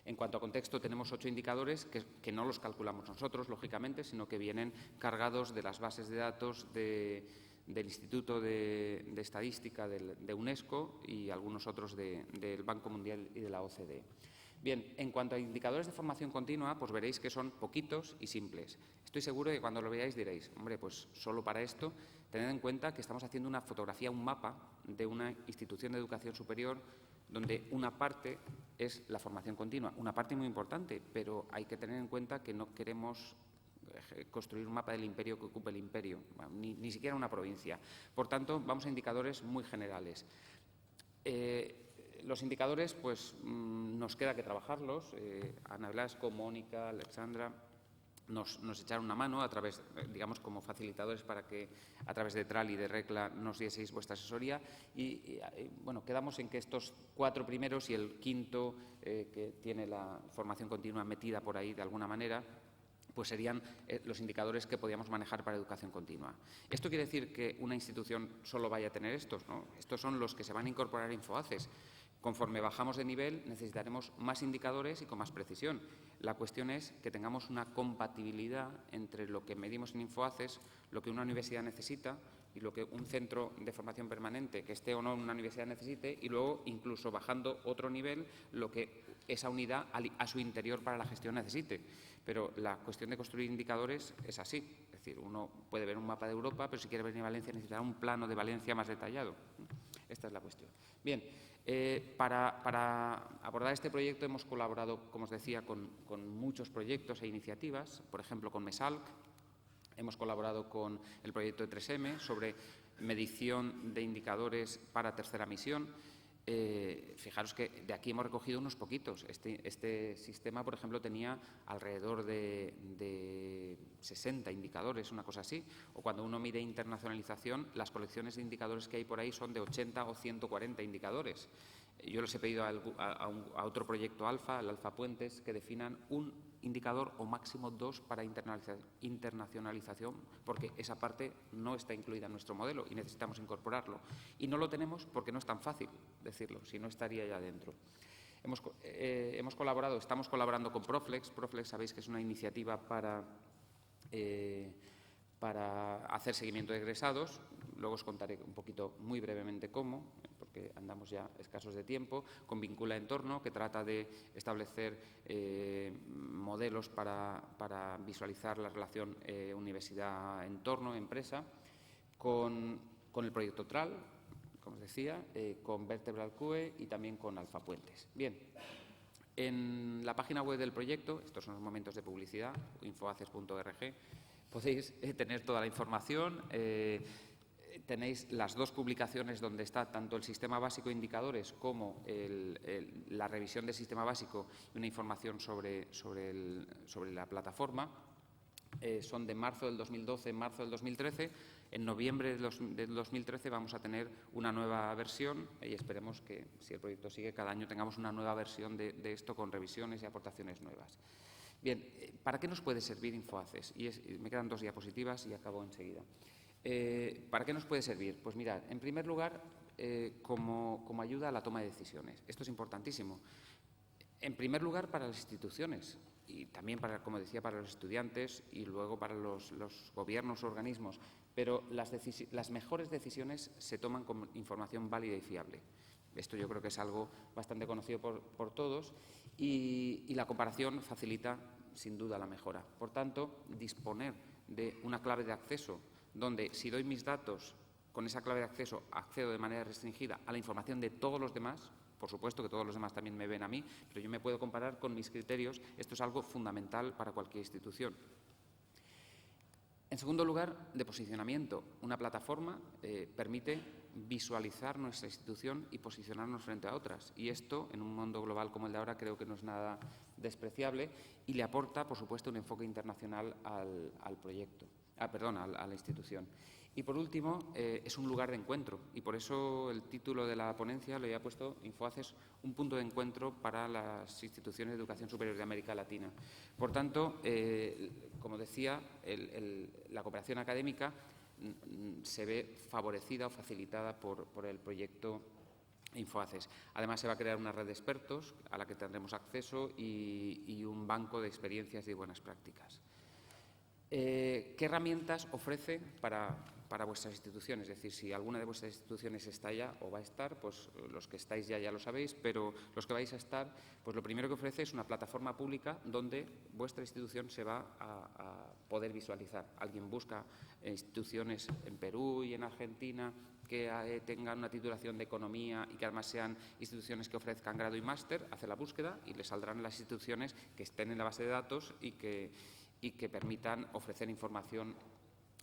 En cuanto a contexto, tenemos 8 indicadores que no los calculamos nosotros, lógicamente, sino que vienen cargados de las bases de datos del Instituto de Estadística de UNESCO y algunos otros del Banco Mundial y de la OCDE. Bien, en cuanto a indicadores de formación continua, pues veréis que son poquitos y simples. Estoy seguro de que cuando lo veáis diréis, hombre, pues solo para esto, tened en cuenta que estamos haciendo una fotografía, un mapa de una institución de educación superior donde una parte es la formación continua, una parte muy importante, pero hay que tener en cuenta que no queremos construir un mapa del imperio que ocupe el imperio, ni siquiera una provincia. Por tanto, vamos a indicadores muy generales. Los indicadores, pues nos queda que trabajarlos. Ana Blasco, Mónica, Alexandra nos echaron una mano a través, digamos, como facilitadores para que a través de TRAL y de RECLA nos dieseis vuestra asesoría y bueno, quedamos en que estos 4 primeros y el quinto, que tiene la formación continua metida por ahí de alguna manera, pues serían los indicadores que podíamos manejar para educación continua. ¿Esto quiere decir que una institución solo vaya a tener estos? ¿No? Estos son los que se van a incorporar a InfoACES. Conforme bajamos de nivel, necesitaremos más indicadores y con más precisión. La cuestión es que tengamos una compatibilidad entre lo que medimos en InfoACES, lo que una universidad necesita y lo que un centro de formación permanente, que esté o no en una universidad, necesite, y luego, incluso bajando otro nivel, lo que esa unidad a su interior para la gestión necesite. Pero la cuestión de construir indicadores es así. Es decir, uno puede ver un mapa de Europa, pero si quiere venir a Valencia necesitará un plano de Valencia más detallado. Esta es la cuestión. Bien, para abordar este proyecto hemos colaborado, como os decía, con muchos proyectos e iniciativas, por ejemplo, con MESALC. Hemos colaborado con el proyecto de 3M sobre medición de indicadores para tercera misión. Fijaros que de aquí hemos recogido unos poquitos. Este sistema, por ejemplo, tenía alrededor de 60 indicadores, una cosa así. O cuando uno mide internacionalización, las colecciones de indicadores que hay por ahí son de 80 o 140 indicadores. Yo les he pedido a otro proyecto Alfa, el Alfa Puentes, que definan un indicador o máximo 2 para internacionalización, porque esa parte no está incluida en nuestro modelo y necesitamos incorporarlo. Y no lo tenemos porque no es tan fácil decirlo, si no estaría ya dentro. Estamos colaborando con Proflex. Proflex, sabéis que es una iniciativa para hacer seguimiento de egresados. Luego os contaré un poquito, muy brevemente, cómo, porque andamos ya escasos de tiempo, con Vincula Entorno, que trata de establecer modelos para visualizar la relación universidad-entorno-empresa, con el proyecto TRAL, como os decía, con Vertebral QE y también con Alfa Puentes. Bien, en la página web del proyecto, estos son los momentos de publicidad, infoaces.org, podéis tener toda la información. Tenéis las 2 publicaciones donde está tanto el sistema básico de indicadores como la revisión del sistema básico y una información sobre la plataforma. Son de marzo del 2012, marzo del 2013. En noviembre del 2013 vamos a tener una nueva versión y esperemos que, si el proyecto sigue, cada año tengamos una nueva versión de esto con revisiones y aportaciones nuevas. Bien, ¿para qué nos puede servir InfoACES? Me quedan 2 diapositivas y acabo enseguida. ¿Para qué nos puede servir? Pues mirad, en primer lugar, como ayuda a la toma de decisiones. Esto es importantísimo. En primer lugar, para las instituciones y también, como decía, para los estudiantes y luego para los gobiernos o organismos. Pero las mejores decisiones se toman con información válida y fiable. Esto yo creo que es algo bastante conocido por todos y la comparación facilita, sin duda, la mejora. Por tanto, disponer de una clave de acceso donde, si doy mis datos, con esa clave de acceso accedo de manera restringida a la información de todos los demás. Por supuesto que todos los demás también me ven a mí, pero yo me puedo comparar con mis criterios. Esto es algo fundamental para cualquier institución. En segundo lugar, de posicionamiento. Una plataforma permite visualizar nuestra institución y posicionarnos frente a otras. Y esto, en un mundo global como el de ahora, creo que no es nada despreciable y le aporta, por supuesto, un enfoque internacional al proyecto, a la institución. Y, por último, es un lugar de encuentro y por eso el título de la ponencia lo había puesto InfoAces, un punto de encuentro para las instituciones de educación superior de América Latina. Por tanto, como decía, la cooperación académica se ve favorecida o facilitada por el proyecto InfoAces. Además, se va a crear una red de expertos a la que tendremos acceso y un banco de experiencias y buenas prácticas. ¿Qué herramientas ofrece para vuestras instituciones? Es decir, si alguna de vuestras instituciones está ya o va a estar, pues los que estáis ya lo sabéis, pero los que vais a estar, pues lo primero que ofrece es una plataforma pública donde vuestra institución se va a poder visualizar. Alguien busca instituciones en Perú y en Argentina que tengan una titulación de economía y que además sean instituciones que ofrezcan grado y máster, hace la búsqueda y le saldrán las instituciones que estén en la base de datos y que permitan ofrecer información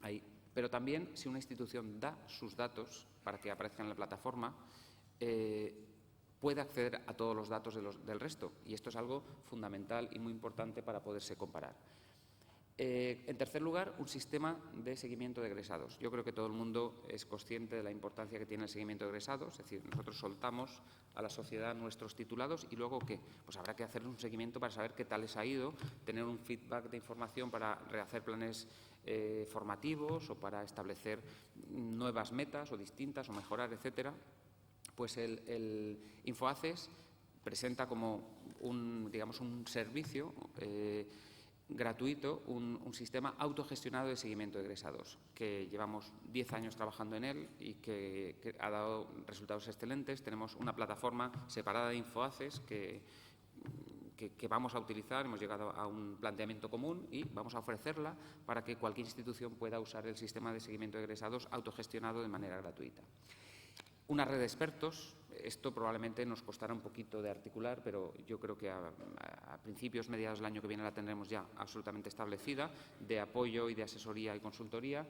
ahí. Pero también, si una institución da sus datos para que aparezcan en la plataforma, puede acceder a todos los datos del resto. Y esto es algo fundamental y muy importante para poderse comparar. En tercer lugar, un sistema de seguimiento de egresados. Yo creo que todo el mundo es consciente de la importancia que tiene el seguimiento de egresados. Es decir, nosotros soltamos a la sociedad nuestros titulados y luego, ¿qué? Pues habrá que hacer un seguimiento para saber qué tal les ha ido, tener un feedback de información para rehacer planes formativos o para establecer nuevas metas o distintas o mejorar, etcétera. Pues el InfoAces presenta como un servicio gratuito, un sistema autogestionado de seguimiento de egresados, que llevamos 10 años trabajando en él y que ha dado resultados excelentes. Tenemos una plataforma separada de InfoAces que vamos a utilizar. Hemos llegado a un planteamiento común y vamos a ofrecerla para que cualquier institución pueda usar el sistema de seguimiento de egresados autogestionado de manera gratuita. Una red de expertos. Esto probablemente nos costará un poquito de articular, pero yo creo que a principios, mediados del año que viene la tendremos ya absolutamente establecida, de apoyo y de asesoría y consultoría.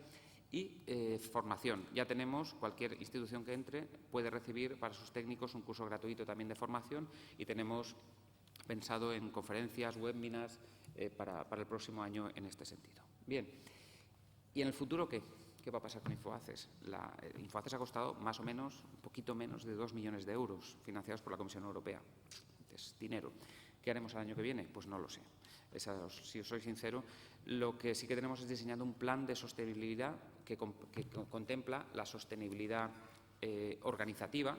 Y formación. Ya tenemos, cualquier institución que entre puede recibir para sus técnicos un curso gratuito también de formación y tenemos pensado en conferencias, webinars para el próximo año en este sentido. Bien, ¿y en el futuro qué? ¿Qué va a pasar con InfoAces? InfoAces ha costado más o menos, un poquito menos de 2 millones de euros financiados por la Comisión Europea. Es dinero. ¿Qué haremos el año que viene? Pues no lo sé. Si os soy sincero, lo que sí que tenemos es diseñando un plan de sostenibilidad que contempla la sostenibilidad organizativa.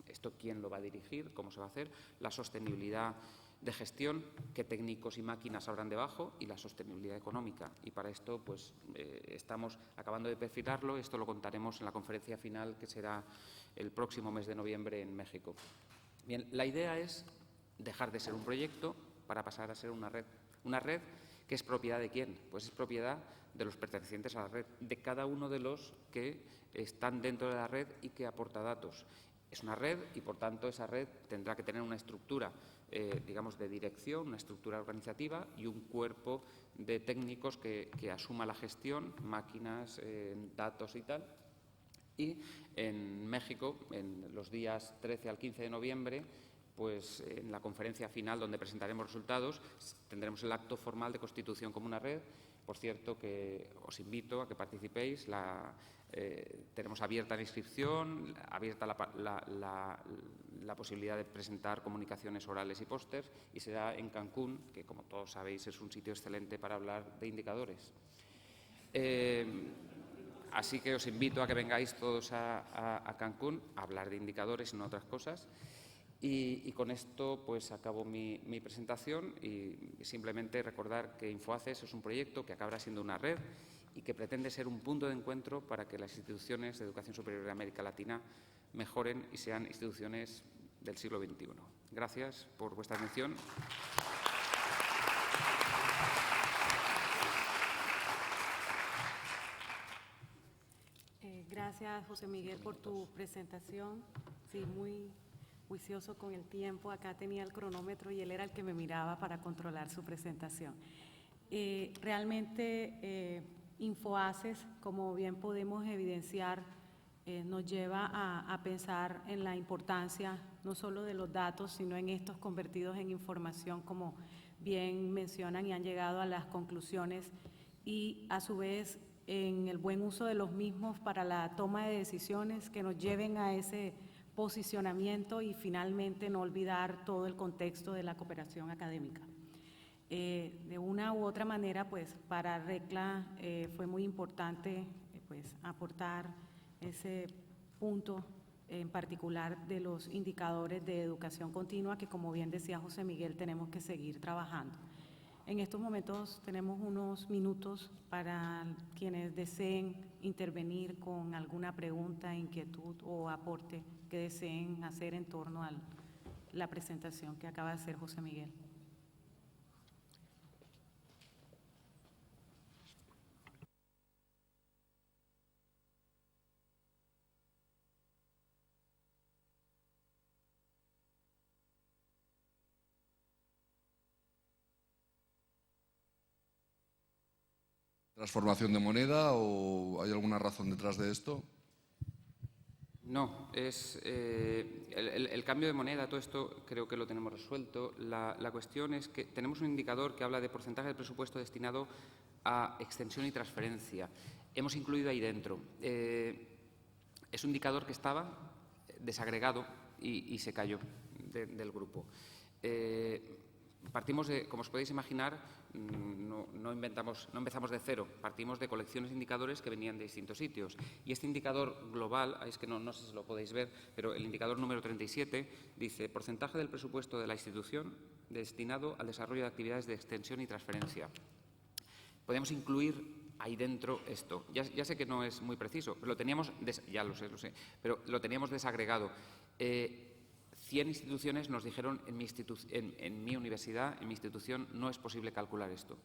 ¿Esto quién lo va a dirigir? ¿Cómo se va a hacer? La sostenibilidad de gestión, qué técnicos y máquinas habrán debajo, y la sostenibilidad económica. Y para esto pues estamos acabando de perfilarlo. Esto lo contaremos en la conferencia final, que será el próximo mes de noviembre en México. Bien, la idea es dejar de ser un proyecto para pasar a ser una red. Una red que es propiedad ¿de quién? Pues es propiedad de los pertenecientes a la red, de cada uno de los que están dentro de la red y que aporta datos. Es una red y, por tanto, esa red tendrá que tener una estructura, digamos, de dirección, una estructura organizativa y un cuerpo de técnicos que asuma la gestión, máquinas, datos y tal. Y en México, en los días 13 al 15 de noviembre, pues en la conferencia final, donde presentaremos resultados, tendremos el acto formal de constitución como una red. Por cierto, que os invito a que participéis. Tenemos abierta la inscripción, abierta la posibilidad de presentar comunicaciones orales y pósters, y será en Cancún, que como todos sabéis es un sitio excelente para hablar de indicadores. Así que os invito a que vengáis todos a Cancún a hablar de indicadores y no otras cosas. Y con esto pues acabo mi presentación y simplemente recordar que InfoACES es un proyecto que acabará siendo una red y que pretende ser un punto de encuentro para que las instituciones de educación superior de América Latina mejoren y sean instituciones del siglo XXI. Gracias por vuestra atención. Gracias, José Miguel, por tu presentación. Sí, muy juicioso con el tiempo. Acá tenía el cronómetro y él era el que me miraba para controlar su presentación. Realmente, InfoACES, como bien podemos evidenciar, nos lleva a pensar en la importancia no solo de los datos, sino en estos convertidos en información, como bien mencionan y han llegado a las conclusiones, y a su vez en el buen uso de los mismos para la toma de decisiones que nos lleven a ese posicionamiento y finalmente no olvidar todo el contexto de la cooperación académica. De una u otra manera, pues para RECLA fue muy importante pues aportar ese punto en particular de los indicadores de educación continua que, como bien decía José Miguel, tenemos que seguir trabajando. En estos momentos tenemos unos minutos para quienes deseen intervenir con alguna pregunta, inquietud o aporte que deseen hacer en torno a la presentación que acaba de hacer José Miguel. ¿Transformación de moneda o hay alguna razón detrás de esto? No, es el cambio de moneda, todo esto creo que lo tenemos resuelto. La cuestión es que tenemos un indicador que habla de porcentaje del presupuesto destinado a extensión y transferencia. Hemos incluido ahí dentro. Es un indicador que estaba desagregado y se cayó del grupo. Partimos de, como os podéis imaginar, no empezamos de cero, partimos de colecciones de indicadores que venían de distintos sitios. Y este indicador global, es que no sé si lo podéis ver, pero el indicador número 37 dice porcentaje del presupuesto de la institución destinado al desarrollo de actividades de extensión y transferencia. Podemos incluir ahí dentro esto. Ya sé que no es muy preciso, pero lo teníamos, ya lo sé, pero lo teníamos desagregado. 100 instituciones nos dijeron en mi universidad, en mi institución, no es posible calcular esto.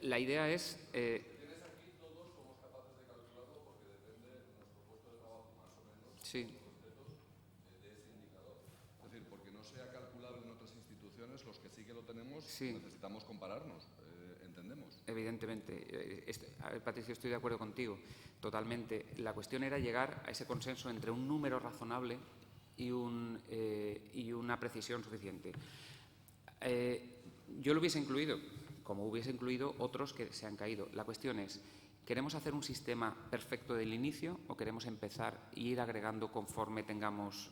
La idea es… ¿Tienes aquí todos somos capaces de calcularlo porque depende de nuestro puesto de trabajo más o menos sí. de ese indicador? Es decir, porque no sea calculable en otras instituciones, los que sí que lo tenemos, sí. Necesitamos compararnos, entendemos. Evidentemente. A ver, Patricio, estoy de acuerdo contigo, totalmente. La cuestión era llegar a ese consenso entre un número razonable y una precisión suficiente. Yo lo hubiese incluido, como hubiese incluido otros que se han caído. La cuestión es, ¿queremos hacer un sistema perfecto del inicio o queremos empezar e ir agregando conforme tengamos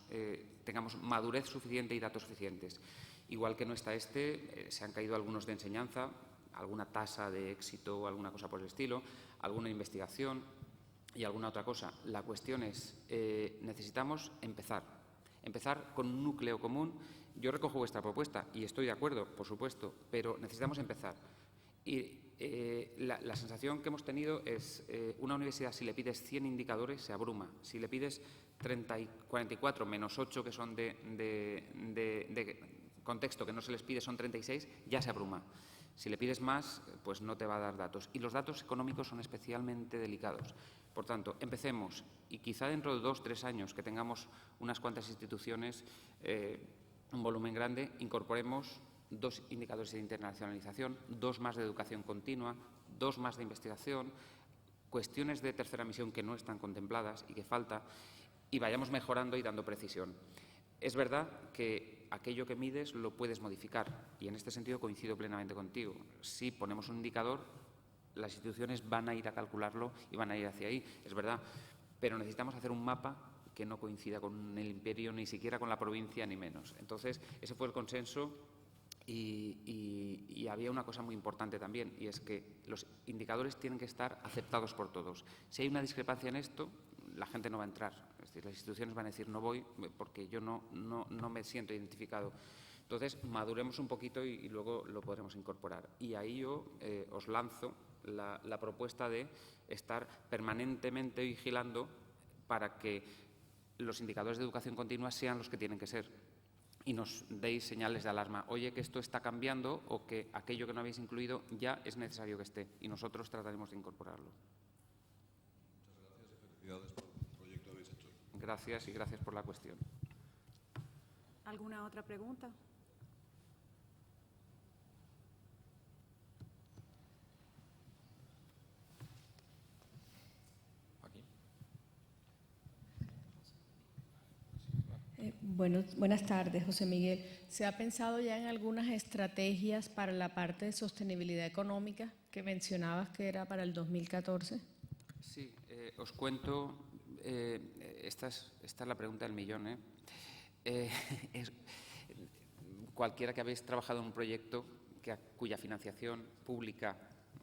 madurez suficiente y datos suficientes? Igual que no está se han caído algunos de enseñanza, alguna tasa de éxito o alguna cosa por el estilo, alguna investigación y alguna otra cosa. La cuestión es, necesitamos empezar con un núcleo común. Yo recojo vuestra propuesta y estoy de acuerdo, por supuesto, pero necesitamos empezar. Y la sensación que hemos tenido es, una universidad, si le pides 100 indicadores, se abruma. Si le pides 44 menos 8 que son de contexto que no se les pide, son 36, ya se abruma. Si le pides más, pues no te va a dar datos. Y los datos económicos son especialmente delicados. Por tanto, empecemos y quizá dentro de 2 o 3 años que tengamos unas cuantas instituciones, un volumen grande, incorporemos 2 indicadores de internacionalización, 2 más de educación continua, 2 más de investigación, cuestiones de tercera misión que no están contempladas y que falta, y vayamos mejorando y dando precisión. Es verdad que aquello que mides lo puedes modificar y en este sentido coincido plenamente contigo. Si ponemos un indicador, las instituciones van a ir a calcularlo y van a ir hacia ahí, es verdad, pero necesitamos hacer un mapa que no coincida con el imperio, ni siquiera con la provincia, ni menos. Entonces, ese fue el consenso Y había una cosa muy importante también, y es que los indicadores tienen que estar aceptados por todos. Si hay una discrepancia en esto, la gente no va a entrar. Es decir, las instituciones van a decir no voy porque yo no me siento identificado. Entonces, maduremos un poquito y luego lo podremos incorporar. Y ahí yo os lanzo la propuesta de estar permanentemente vigilando para que los indicadores de educación continua sean los que tienen que ser y nos deis señales de alarma. Oye, que esto está cambiando o que aquello que no habéis incluido ya es necesario que esté y nosotros trataremos de incorporarlo. Muchas gracias y felicidades por el proyecto que habéis hecho. Gracias y gracias por la cuestión. ¿Alguna otra pregunta? Buenas tardes, José Miguel. ¿Se ha pensado ya en algunas estrategias para la parte de sostenibilidad económica que mencionabas que era para el 2014? Sí, os cuento, esta es la pregunta del millón. Cualquiera que habéis trabajado en un proyecto cuya financiación pública,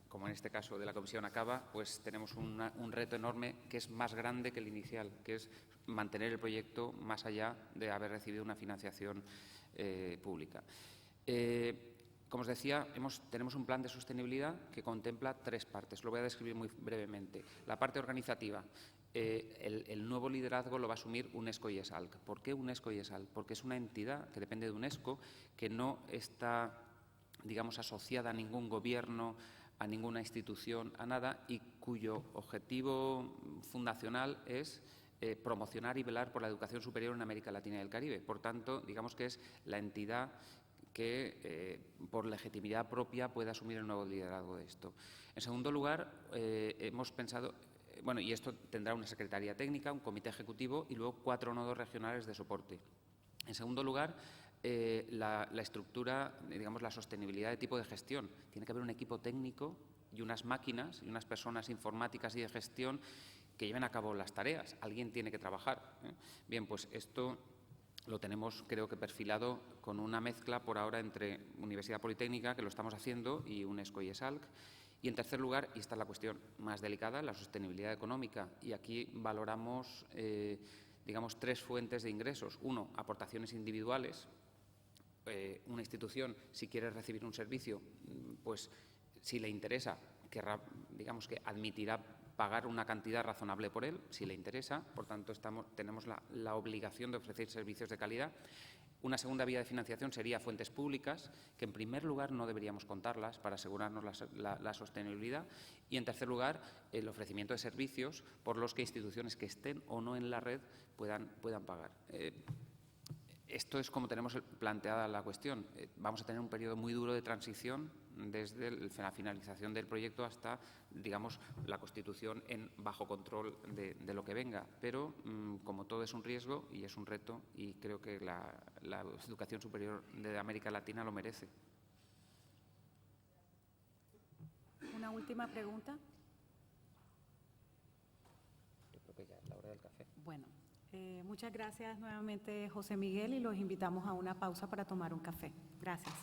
como en este caso de la Comisión, acaba, pues tenemos un reto enorme que es más grande que el inicial, que es mantener el proyecto más allá de haber recibido una financiación pública. Como os decía, tenemos un plan de sostenibilidad que contempla 3 partes. Lo voy a describir muy brevemente. La parte organizativa. El nuevo liderazgo lo va a asumir UNESCO y ESALC. ¿Por qué UNESCO y ESALC? Porque es una entidad que depende de UNESCO, que no está, digamos, asociada a ningún gobierno, a ninguna institución, a nada, y cuyo objetivo fundacional es promocionar y velar por la educación superior en América Latina y el Caribe. Por tanto, digamos que es la entidad que, por legitimidad propia, puede asumir el nuevo liderazgo de esto. En segundo lugar, hemos pensado, y esto tendrá una secretaría técnica, un comité ejecutivo y luego 4 nodos regionales de soporte. En segundo lugar, la estructura, digamos, la sostenibilidad de tipo de gestión. Tiene que haber un equipo técnico y unas máquinas y unas personas informáticas y de gestión que lleven a cabo las tareas. Alguien tiene que trabajar. Bien, pues esto lo tenemos, creo que, perfilado con una mezcla por ahora entre Universidad Politécnica, que lo estamos haciendo, y UNESCO y ESALC. Y en tercer lugar, y esta es la cuestión más delicada, la sostenibilidad económica. Y aquí valoramos, digamos, 3 fuentes de ingresos. Uno, aportaciones individuales. Una institución, si quiere recibir un servicio, pues si le interesa, digamos que admitirá pagar una cantidad razonable por él, si le interesa. Por tanto, tenemos la obligación de ofrecer servicios de calidad. Una segunda vía de financiación sería fuentes públicas, que en primer lugar no deberíamos contarlas para asegurarnos la sostenibilidad. Y en tercer lugar, el ofrecimiento de servicios por los que instituciones que estén o no en la red puedan pagar. Esto es como tenemos planteada la cuestión. Vamos a tener un periodo muy duro de transición desde la finalización del proyecto hasta, digamos, la constitución bajo control de lo que venga. Pero, como todo es un riesgo y es un reto, y creo que la educación superior de América Latina lo merece. ¿Una última pregunta? Yo creo que ya es la hora del café. Bueno, muchas gracias nuevamente, José Miguel, y los invitamos a una pausa para tomar un café. Gracias.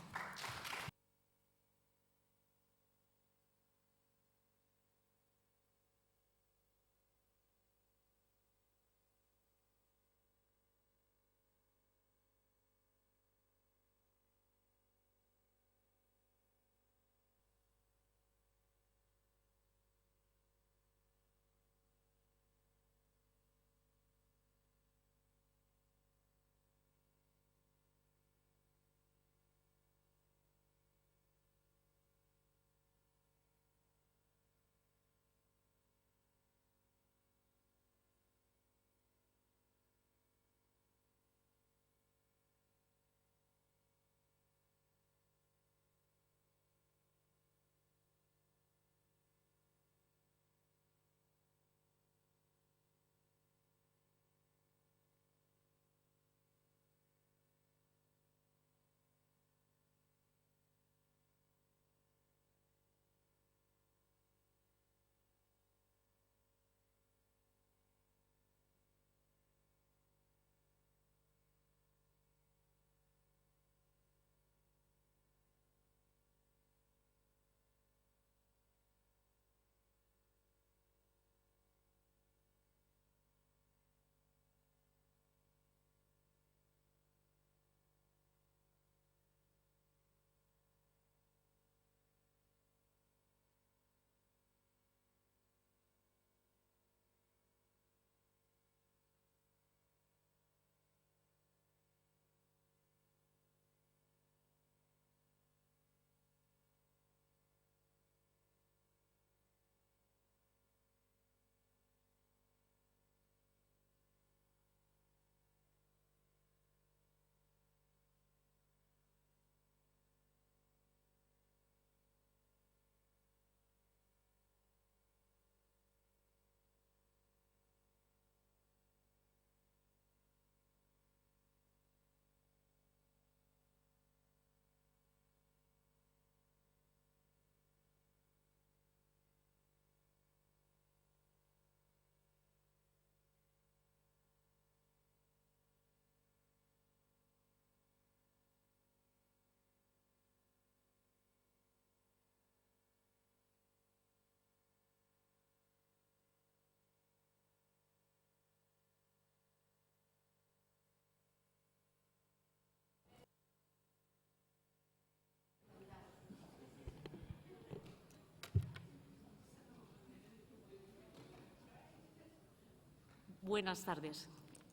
Buenas tardes.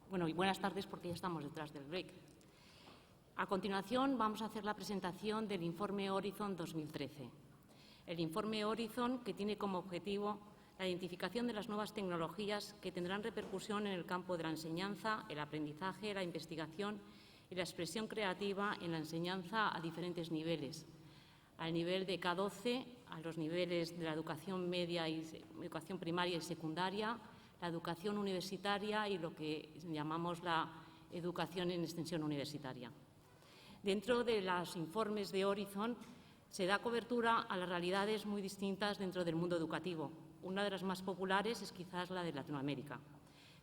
Bueno, y buenas tardes porque ya estamos detrás del break. A continuación vamos a hacer la presentación del informe Horizon 2013. El informe Horizon, que tiene como objetivo la identificación de las nuevas tecnologías que tendrán repercusión en el campo de la enseñanza, el aprendizaje, la investigación y la expresión creativa en la enseñanza a diferentes niveles. Al nivel de K12, a los niveles de la educación media y educación primaria y secundaria, la educación universitaria y lo que llamamos la educación en extensión universitaria. Dentro de los informes de Horizon se da cobertura a las realidades muy distintas dentro del mundo educativo. Una de las más populares es quizás la de Latinoamérica.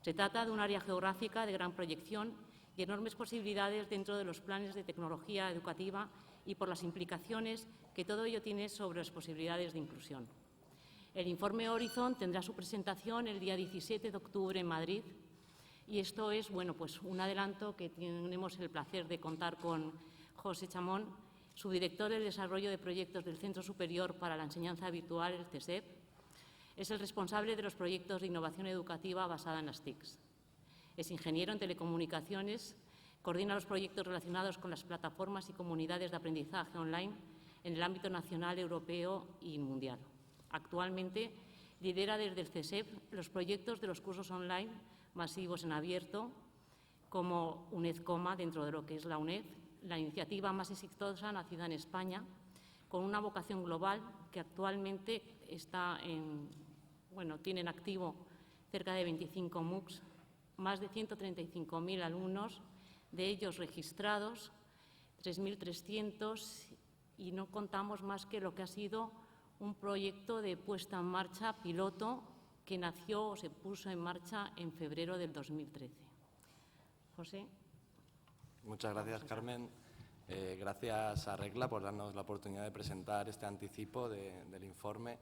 Se trata de un área geográfica de gran proyección y enormes posibilidades dentro de los planes de tecnología educativa y por las implicaciones que todo ello tiene sobre las posibilidades de inclusión. El informe Horizon tendrá su presentación el día 17 de octubre en Madrid y esto es pues un adelanto que tenemos el placer de contar con José Chamón, subdirector de Desarrollo de Proyectos del Centro Superior para la Enseñanza Virtual, el CSEV. Es el responsable de los proyectos de innovación educativa basada en las TICs. Es ingeniero en telecomunicaciones, coordina los proyectos relacionados con las plataformas y comunidades de aprendizaje online en el ámbito nacional, europeo y mundial. Actualmente lidera desde el CSEV los proyectos de los cursos online masivos en abierto, como UNED Coma, dentro de lo que es la UNED, la iniciativa más exitosa nacida en España, con una vocación global que actualmente tiene en activo cerca de 25 MOOCs, más de 135.000 alumnos, de ellos registrados, 3.300, y no contamos más que lo que ha sido un proyecto de puesta en marcha piloto que nació o se puso en marcha en febrero del 2013. José. Muchas gracias, Carmen. Gracias a Regla por darnos la oportunidad de presentar este anticipo del informe.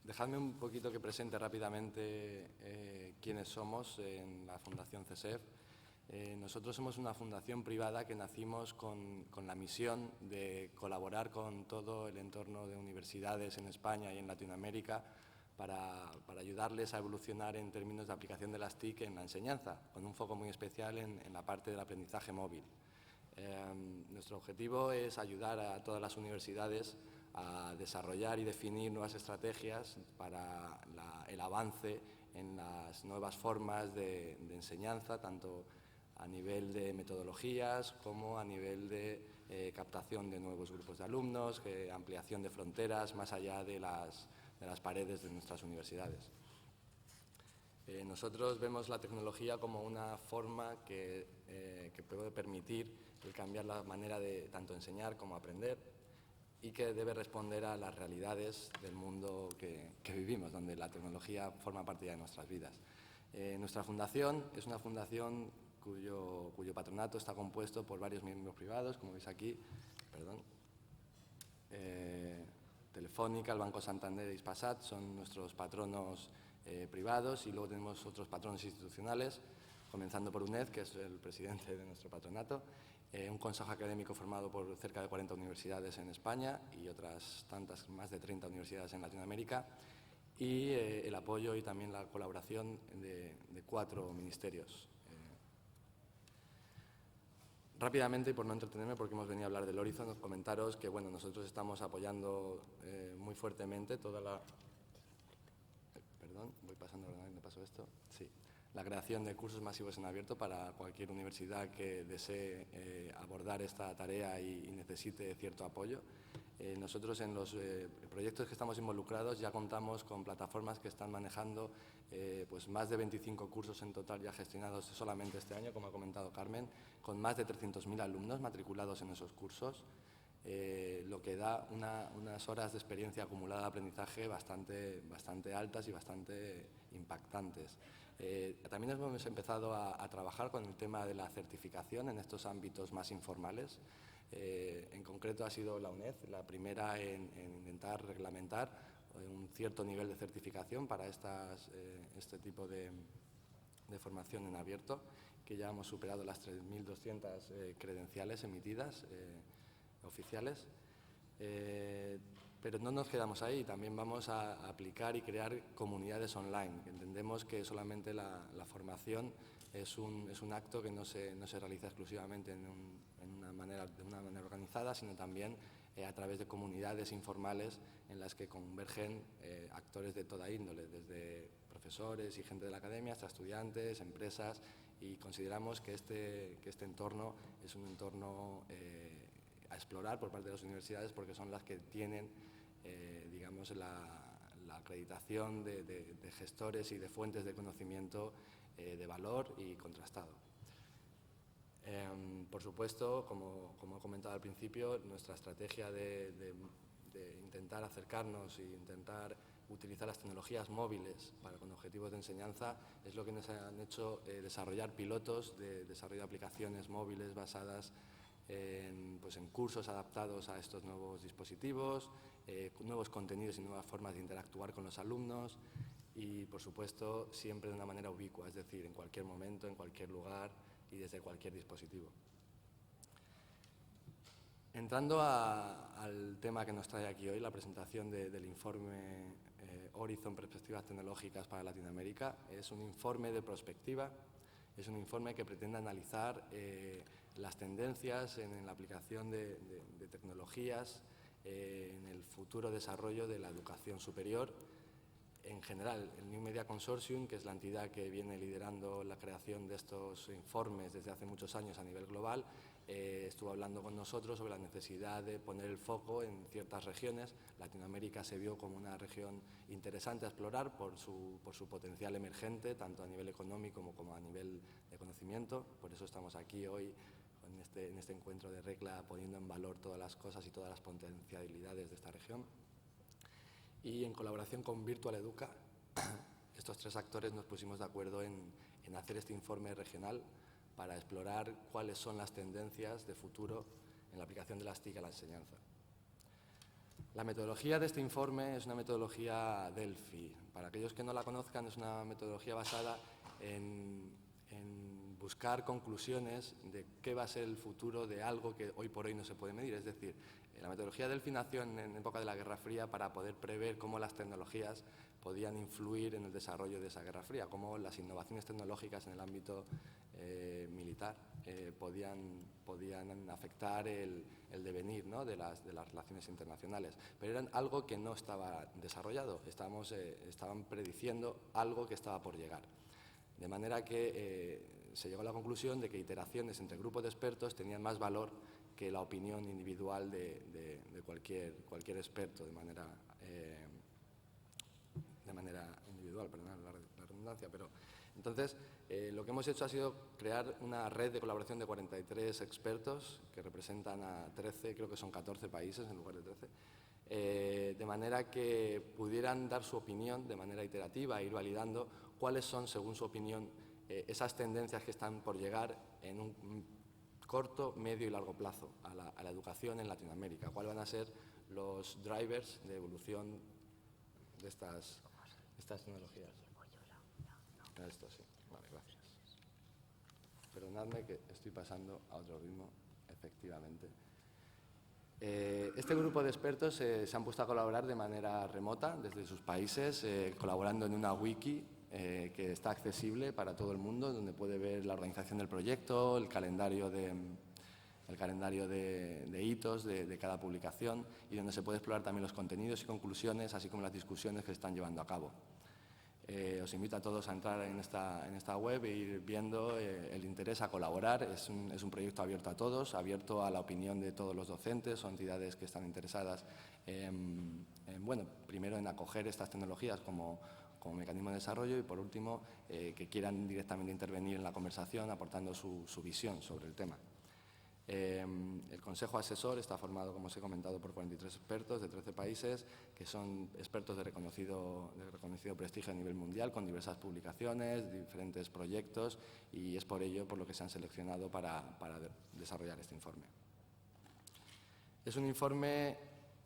Dejadme un poquito que presente rápidamente quiénes somos en la Fundación CSEV. Nosotros somos una fundación privada que nacimos con la misión de colaborar con todo el entorno de universidades en España y en Latinoamérica para ayudarles a evolucionar en términos de aplicación de las TIC en la enseñanza, con un foco muy especial en la parte del aprendizaje móvil. Nuestro objetivo es ayudar a todas las universidades a desarrollar y definir nuevas estrategias para el avance en las nuevas formas de enseñanza, tanto a nivel de metodologías como a nivel de captación de nuevos grupos de alumnos, ampliación de fronteras más allá de las paredes de nuestras universidades. Nosotros vemos la tecnología como una forma que puede permitir el cambiar la manera de tanto enseñar como aprender y que debe responder a las realidades del mundo que vivimos, donde la tecnología forma parte ya de nuestras vidas. Nuestra fundación es una fundación cuyo patronato está compuesto por varios miembros privados, como veis aquí, Telefónica, el Banco Santander y Hispasat son nuestros patronos privados y luego tenemos otros patronos institucionales, comenzando por UNED, que es el presidente de nuestro patronato, un consejo académico formado por cerca de 40 universidades en España y otras tantas, más de 30 universidades en Latinoamérica, y el apoyo y también la colaboración de 4 ministerios. Rápidamente, y por no entretenerme, porque hemos venido a hablar del Horizon, comentaros que nosotros estamos apoyando muy fuertemente toda la... voy pasando, ¿me paso esto? Sí. La creación de cursos masivos en abierto para cualquier universidad que desee abordar esta tarea y necesite cierto apoyo. Nosotros en los proyectos que estamos involucrados ya contamos con plataformas que están manejando más de 25 cursos en total ya gestionados solamente este año, como ha comentado Carmen, con más de 300.000 alumnos matriculados en esos cursos, lo que da unas horas de experiencia acumulada de aprendizaje bastante altas y bastante impactantes. También hemos empezado a trabajar con el tema de la certificación en estos ámbitos más informales. En concreto ha sido la UNED la primera en intentar reglamentar un cierto nivel de certificación para este tipo de formación en abierto, que ya hemos superado las 3.200 credenciales emitidas oficiales. Pero no nos quedamos ahí, también vamos a aplicar y crear comunidades online. Entendemos que solamente la formación es un acto que no se realiza exclusivamente de una manera organizada, sino también a través de comunidades informales en las que convergen actores de toda índole, desde profesores y gente de la academia hasta estudiantes, empresas, y consideramos que este entorno es un entorno a explorar por parte de las universidades, porque son las que tienen digamos, la acreditación de gestores y de fuentes de conocimiento de valor y contrastado. Por supuesto, como he comentado al principio, nuestra estrategia de intentar acercarnos e intentar utilizar las tecnologías móviles con objetivos de enseñanza es lo que nos han hecho desarrollar pilotos de desarrollo de aplicaciones móviles basadas en cursos adaptados a estos nuevos dispositivos, nuevos contenidos y nuevas formas de interactuar con los alumnos y, por supuesto, siempre de una manera ubicua, es decir, en cualquier momento, en cualquier lugar y desde cualquier dispositivo. Entrando al tema que nos trae aquí hoy, la presentación del informe Horizon Perspectivas Tecnológicas para Latinoamérica, es un informe de prospectiva, es un informe que pretende analizar las tendencias en la aplicación de tecnologías en el futuro desarrollo de la educación superior. En general, el New Media Consortium, que es la entidad que viene liderando la creación de estos informes desde hace muchos años a nivel global, estuvo hablando con nosotros sobre la necesidad de poner el foco en ciertas regiones. Latinoamérica se vio como una región interesante a explorar por su potencial emergente, tanto a nivel económico como a nivel de conocimiento. Por eso estamos aquí hoy en este encuentro de RECLA, poniendo en valor todas las cosas y todas las potencialidades de esta región. Y en colaboración con Virtual Educa, estos tres actores nos pusimos de acuerdo en hacer este informe regional para explorar cuáles son las tendencias de futuro en la aplicación de las TIC a la enseñanza. La metodología de este informe es una metodología Delphi. Para aquellos que no la conozcan, es una metodología basada en buscar conclusiones de qué va a ser el futuro de algo que hoy por hoy no se puede medir. Es decir, la metodología Delphi nació en época de la Guerra Fría para poder prever cómo las tecnologías podían influir en el desarrollo de esa Guerra Fría, cómo las innovaciones tecnológicas en el ámbito militar podían afectar el devenir, ¿no?, de las relaciones internacionales. Pero eran algo que no estaba desarrollado, estaban prediciendo algo que estaba por llegar. De manera que se llegó a la conclusión de que iteraciones entre grupos de expertos tenían más valor que la opinión individual de cualquier experto de manera individual, perdón la redundancia. Pero entonces lo que hemos hecho ha sido crear una red de colaboración de 43 expertos que representan a 13, creo que son 14 países en lugar de 13, de manera que pudieran dar su opinión de manera iterativa e ir validando cuáles son, según su opinión, esas tendencias que están por llegar en un corto, medio y largo plazo a la educación en Latinoamérica. ¿Cuáles van a ser los drivers de evolución de estas tecnologías? Esto sí. Vale, gracias. Perdonadme que estoy pasando a otro ritmo, efectivamente. Este grupo de expertos se han puesto a colaborar de manera remota desde sus países, colaborando en una wiki que está accesible para todo el mundo, donde puede ver la organización del proyecto, el calendario de hitos de cada publicación y donde se puede explorar también los contenidos y conclusiones, así como las discusiones que se están llevando a cabo. Os invito a todos a entrar en esta web e ir viendo el interés a colaborar. Es un proyecto abierto a todos, abierto a la opinión de todos los docentes o entidades que están interesadas primero en acoger estas tecnologías como mecanismo de desarrollo y, por último, que quieran directamente intervenir en la conversación aportando su visión sobre el tema. El Consejo Asesor está formado, como os he comentado, por 43 expertos de 13 países, que son expertos de reconocido prestigio a nivel mundial, con diversas publicaciones, diferentes proyectos, y es por ello por lo que se han seleccionado para desarrollar este informe. Es un informe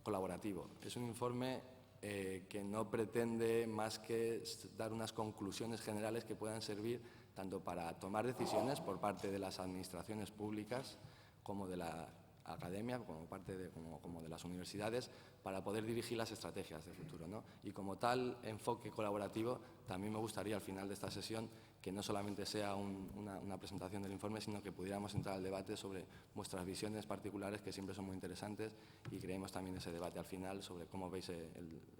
colaborativo, es un informe que no pretende más que dar unas conclusiones generales que puedan servir tanto para tomar decisiones por parte de las administraciones públicas como de la academia, como parte como de las universidades, para poder dirigir las estrategias de futuro, ¿no? Y como tal enfoque colaborativo, también me gustaría al final de esta sesión que no solamente sea una presentación del informe, sino que pudiéramos entrar al debate sobre vuestras visiones particulares, que siempre son muy interesantes, y creemos también ese debate al final sobre cómo veis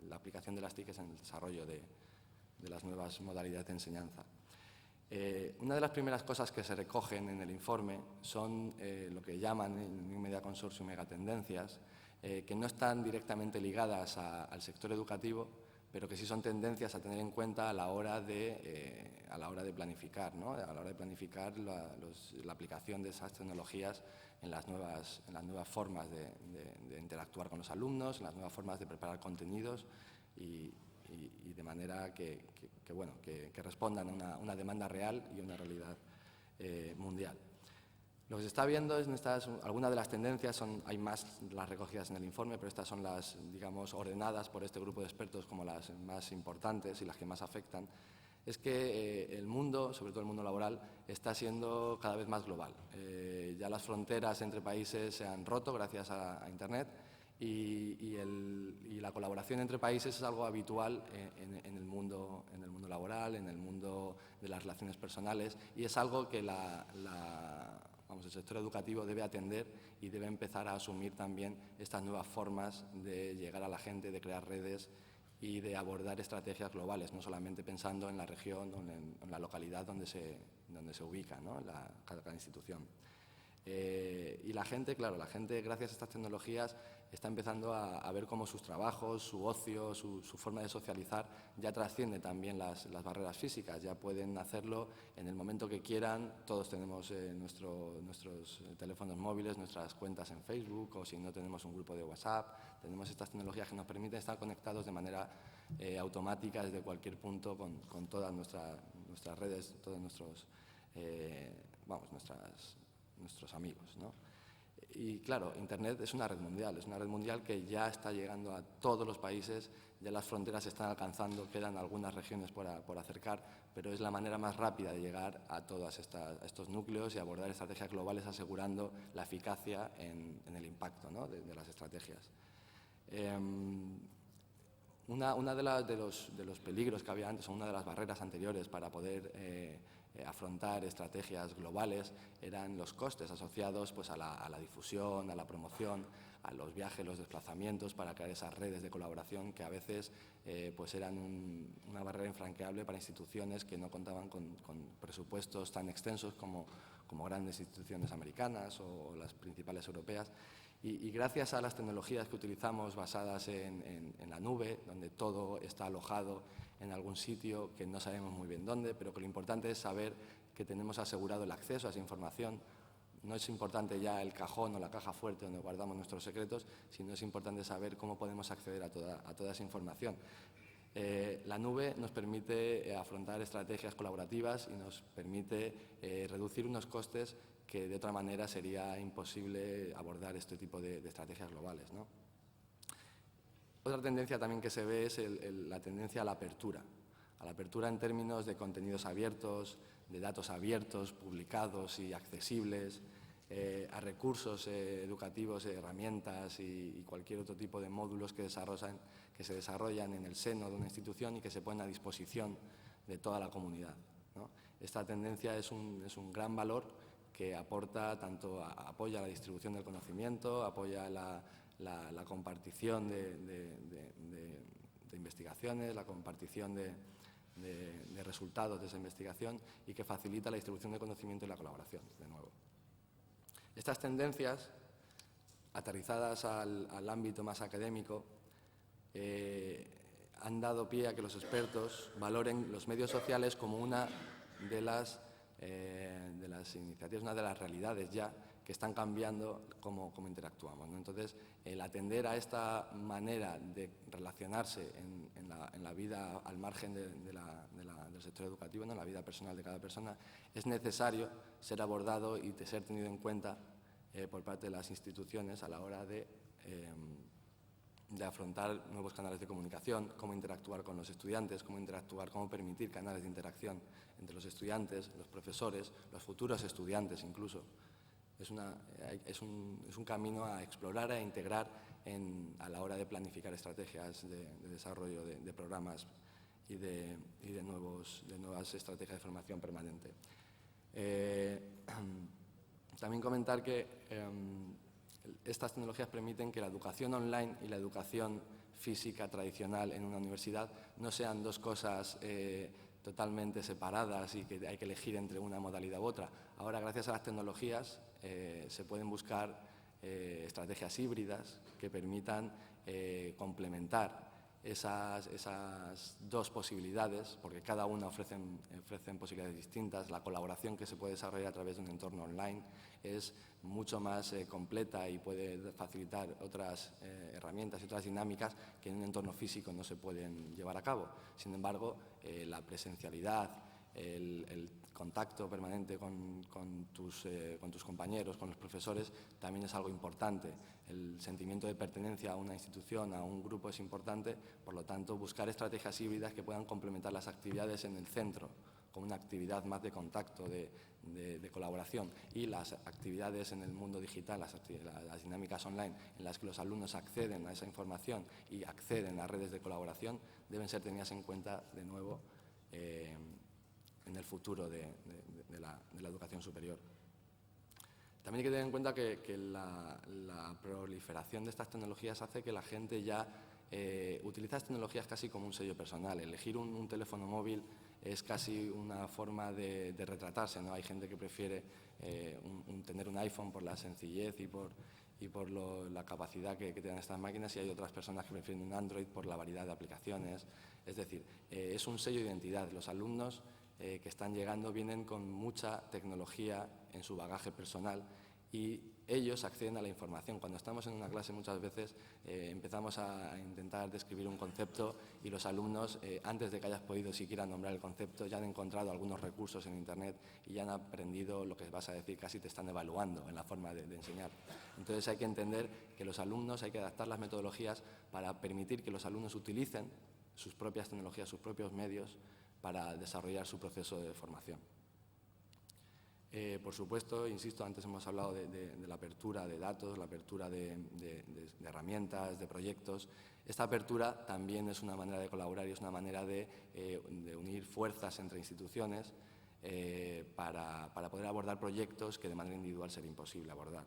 la aplicación de las TIC en el desarrollo de las nuevas modalidades de enseñanza. Una de las primeras cosas que se recogen en el informe son lo que llaman en New Media Consortium megatendencias, que no están directamente ligadas al sector educativo, pero que sí son tendencias a tener en cuenta a la hora de planificar, ¿no? A la hora de planificar la aplicación de esas tecnologías en las nuevas formas de interactuar con los alumnos, en las nuevas formas de preparar contenidos y de manera que respondan a una demanda real y a una realidad mundial. Lo que se está viendo es algunas de las tendencias, hay más las recogidas en el informe, pero estas son las, digamos, ordenadas por este grupo de expertos como las más importantes y las que más afectan, es que el mundo, sobre todo el mundo laboral, está siendo cada vez más global. Ya las fronteras entre países se han roto gracias a Internet y la colaboración entre países es algo habitual en el mundo laboral, en el mundo de las relaciones personales, y es algo que el sector educativo debe atender y debe empezar a asumir también estas nuevas formas de llegar a la gente, de crear redes y de abordar estrategias globales, no solamente pensando en la región o en la localidad donde se ubica, ¿no? cada institución. Y la gente, claro, gracias a estas tecnologías está empezando a ver cómo sus trabajos, su ocio, su forma de socializar ya trasciende también las barreras físicas, ya pueden hacerlo en el momento que quieran. Todos tenemos nuestros teléfonos móviles, nuestras cuentas en Facebook, o si no tenemos un grupo de WhatsApp, tenemos estas tecnologías que nos permiten estar conectados de manera automática desde cualquier punto con todas nuestras redes, todos nuestros amigos, ¿no? Y claro, Internet es una red mundial que ya está llegando a todos los países, ya las fronteras se están alcanzando, quedan algunas regiones por acercar, pero es la manera más rápida de llegar a todos estos núcleos y abordar estrategias globales asegurando la eficacia en el impacto, ¿no? de las estrategias. Una de los peligros que había antes, o una de las barreras anteriores para poder afrontar estrategias globales, eran los costes asociados pues, a la difusión, a la promoción, a los viajes, los desplazamientos, para crear esas redes de colaboración que a veces pues eran una barrera infranqueable para instituciones que no contaban con presupuestos tan extensos como grandes instituciones americanas o las principales europeas. Y gracias a las tecnologías que utilizamos basadas en la nube, donde todo está alojado en algún sitio que no sabemos muy bien dónde, pero que lo importante es saber que tenemos asegurado el acceso a esa información. No es importante ya el cajón o la caja fuerte donde guardamos nuestros secretos, sino es importante saber cómo podemos acceder a toda esa información. La nube nos permite afrontar estrategias colaborativas y nos permite reducir unos costes que de otra manera sería imposible abordar este tipo de estrategias globales, ¿no? Otra tendencia también que se ve es la tendencia a la apertura en términos de contenidos abiertos, de datos abiertos, publicados y accesibles, a recursos educativos, herramientas y cualquier otro tipo de módulos que se desarrollan en el seno de una institución y que se ponen a disposición de toda la comunidad, ¿no? Esta tendencia es un gran valor que aporta apoya la distribución del conocimiento, apoya la compartición de investigaciones, la compartición de resultados de esa investigación y que facilita la distribución de conocimiento y la colaboración, de nuevo. Estas tendencias, aterrizadas al ámbito más académico, han dado pie a que los expertos valoren los medios sociales como una de las iniciativas, una de las realidades ya que están cambiando cómo interactuamos, ¿no? Entonces, el atender a esta manera de relacionarse en la vida al margen del sector educativo, ¿no? En la vida personal de cada persona, es necesario ser abordado y ser tenido en cuenta por parte de las instituciones a la hora de afrontar nuevos canales de comunicación, cómo interactuar con los estudiantes, cómo permitir canales de interacción entre los estudiantes, los profesores, los futuros estudiantes incluso, Es un camino a explorar, a integrar a la hora de planificar estrategias de desarrollo de programas y de nuevas estrategias de formación permanente. También comentar que estas tecnologías permiten que la educación online y la educación física tradicional en una universidad no sean dos cosas totalmente separadas y que hay que elegir entre una modalidad u otra. Ahora, gracias a las tecnologías, se pueden buscar estrategias híbridas que permitan complementar esas dos posibilidades, porque cada una ofrecen posibilidades distintas. La colaboración que se puede desarrollar a través de un entorno online es mucho más completa y puede facilitar otras herramientas y otras dinámicas que en un entorno físico no se pueden llevar a cabo. Sin embargo, la presencialidad, el contacto permanente con tus compañeros, con los profesores, también es algo importante. El sentimiento de pertenencia a una institución, a un grupo es importante, por lo tanto, buscar estrategias híbridas que puedan complementar las actividades en el centro, con una actividad más de contacto, de colaboración, y las actividades en el mundo digital, las dinámicas online, en las que los alumnos acceden a esa información y acceden a redes de colaboración, deben ser tenidas en cuenta de nuevo en el futuro de la educación superior. También hay que tener en cuenta que la proliferación de estas tecnologías hace que la gente ya utiliza estas tecnologías casi como un sello personal. Elegir un teléfono móvil es casi una forma de retratarse, ¿no? Hay gente que prefiere tener un iPhone por la sencillez y por la capacidad que te dan estas máquinas, y hay otras personas que prefieren un Android por la variedad de aplicaciones. Es decir, es un sello de identidad. Los alumnos que están llegando vienen con mucha tecnología en su bagaje personal y ellos acceden a la información. Cuando estamos en una clase muchas veces empezamos a intentar describir un concepto y los alumnos, antes de que hayas podido siquiera nombrar el concepto, ya han encontrado algunos recursos en Internet y ya han aprendido lo que vas a decir, casi te están evaluando en la forma de enseñar. Entonces hay que entender que los alumnos, hay que adaptar las metodologías para permitir que los alumnos utilicen sus propias tecnologías, sus propios medios para desarrollar su proceso de formación. Por supuesto, insisto, antes hemos hablado de la apertura de datos, la apertura de herramientas, de proyectos. Esta apertura también es una manera de colaborar y es una manera de unir fuerzas entre instituciones para poder abordar proyectos que de manera individual sería imposible abordar.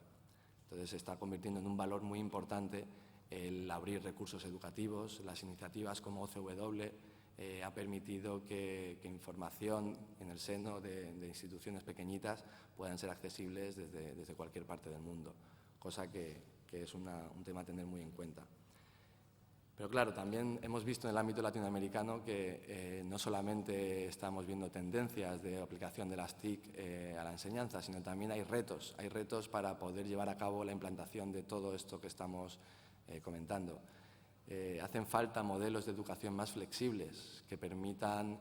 Entonces se está convirtiendo en un valor muy importante el abrir recursos educativos. Las iniciativas como OCW ha permitido que información en el seno de instituciones pequeñitas puedan ser accesibles desde cualquier parte del mundo, cosa que es un tema a tener muy en cuenta. Pero claro, también hemos visto en el ámbito latinoamericano que no solamente estamos viendo tendencias de aplicación de las TIC a la enseñanza, sino también hay retos para poder llevar a cabo la implantación de todo esto que estamos comentando. Hacen falta modelos de educación más flexibles que permitan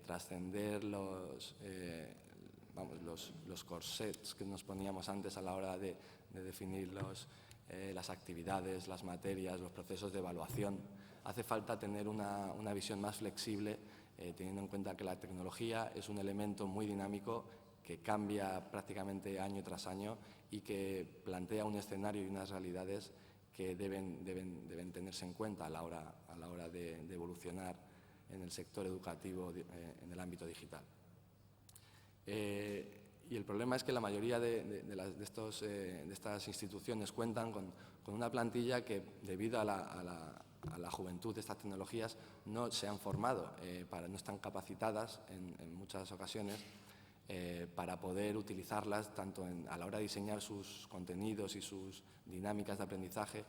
trascender los corsets que nos poníamos antes a la hora de definir las actividades, las materias, los procesos de evaluación. Hace falta tener una visión más flexible, teniendo en cuenta que la tecnología es un elemento muy dinámico que cambia prácticamente año tras año y que plantea un escenario y unas realidades que deben tenerse en cuenta a la hora de evolucionar en el sector educativo en el ámbito digital. Y el problema es que la mayoría de estas instituciones cuentan con una plantilla que, debido a la juventud de estas tecnologías, no se han formado, no están capacitadas en muchas ocasiones para poder utilizarlas tanto a la hora de diseñar sus contenidos y sus dinámicas de aprendizaje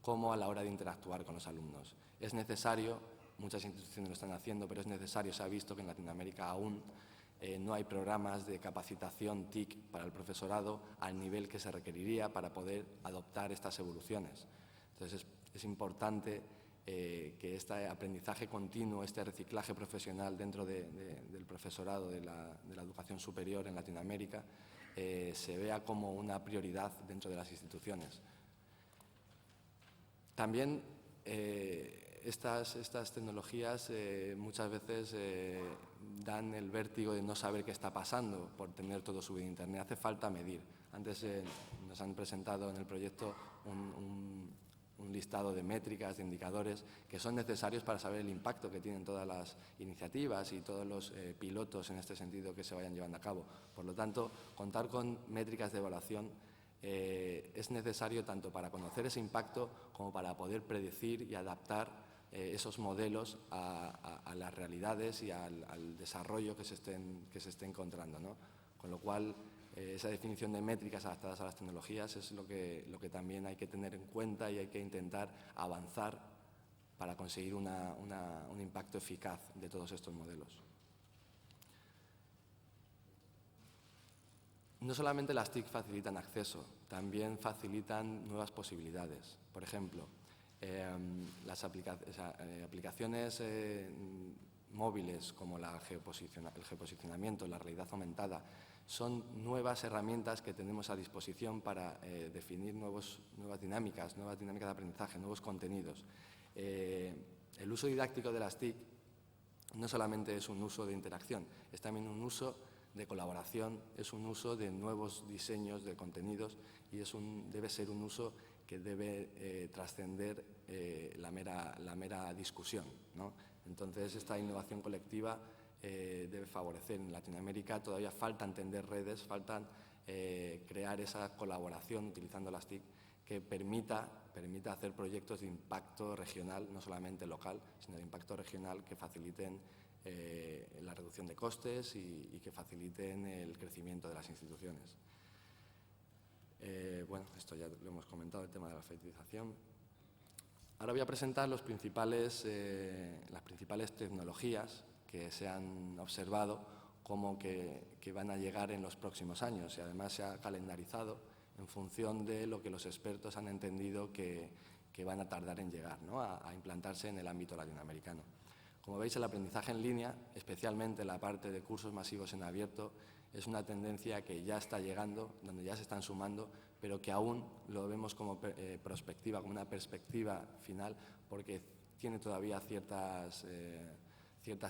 como a la hora de interactuar con los alumnos. Es necesario, muchas instituciones lo están haciendo, pero es necesario, se ha visto que en Latinoamérica aún no hay programas de capacitación TIC para el profesorado al nivel que se requeriría para poder adoptar estas evoluciones. Entonces es importante que este aprendizaje continuo, este reciclaje profesional dentro del profesorado de la educación superior en Latinoamérica se vea como una prioridad dentro de las instituciones. También estas tecnologías muchas veces dan el vértigo de no saber qué está pasando por tener todo subido en Internet. Hace falta medir. Antes nos han presentado en el proyecto un listado de métricas, de indicadores que son necesarios para saber el impacto que tienen todas las iniciativas y todos los pilotos en este sentido que se vayan llevando a cabo. Por lo tanto, contar con métricas de evaluación es necesario tanto para conocer ese impacto como para poder predecir y adaptar esos modelos a las realidades y al desarrollo que se esté encontrando, ¿no? Con lo cual, esa definición de métricas adaptadas a las tecnologías es lo que también hay que tener en cuenta y hay que intentar avanzar para conseguir un impacto eficaz de todos estos modelos. No solamente las TIC facilitan acceso, también facilitan nuevas posibilidades. Por ejemplo, las aplicaciones móviles como el geoposicionamiento, la realidad aumentada, son nuevas herramientas que tenemos a disposición para definir nuevas dinámicas de aprendizaje, nuevos contenidos. El uso didáctico de las TIC no solamente es un uso de interacción, es también un uso de colaboración, es un uso de nuevos diseños de contenidos y debe ser un uso que debe trascender la mera discusión, ¿no? Entonces, esta innovación colectiva debe favorecer. En Latinoamérica todavía falta entender redes, faltan crear esa colaboración utilizando las TIC que permita hacer proyectos de impacto regional, no solamente local, sino de impacto regional que faciliten la reducción de costes y que faciliten el crecimiento de las instituciones. Bueno, esto ya lo hemos comentado, el tema de la alfabetización. Ahora voy a presentar las principales tecnologías que se han observado como que van a llegar en los próximos años y además se ha calendarizado en función de lo que los expertos han entendido que van a tardar en llegar, ¿no? a implantarse en el ámbito latinoamericano. Como veis, el aprendizaje en línea, especialmente la parte de cursos masivos en abierto, es una tendencia que ya está llegando, donde ya se están sumando, pero que aún lo vemos como perspectiva, como una perspectiva final, porque tiene todavía ciertas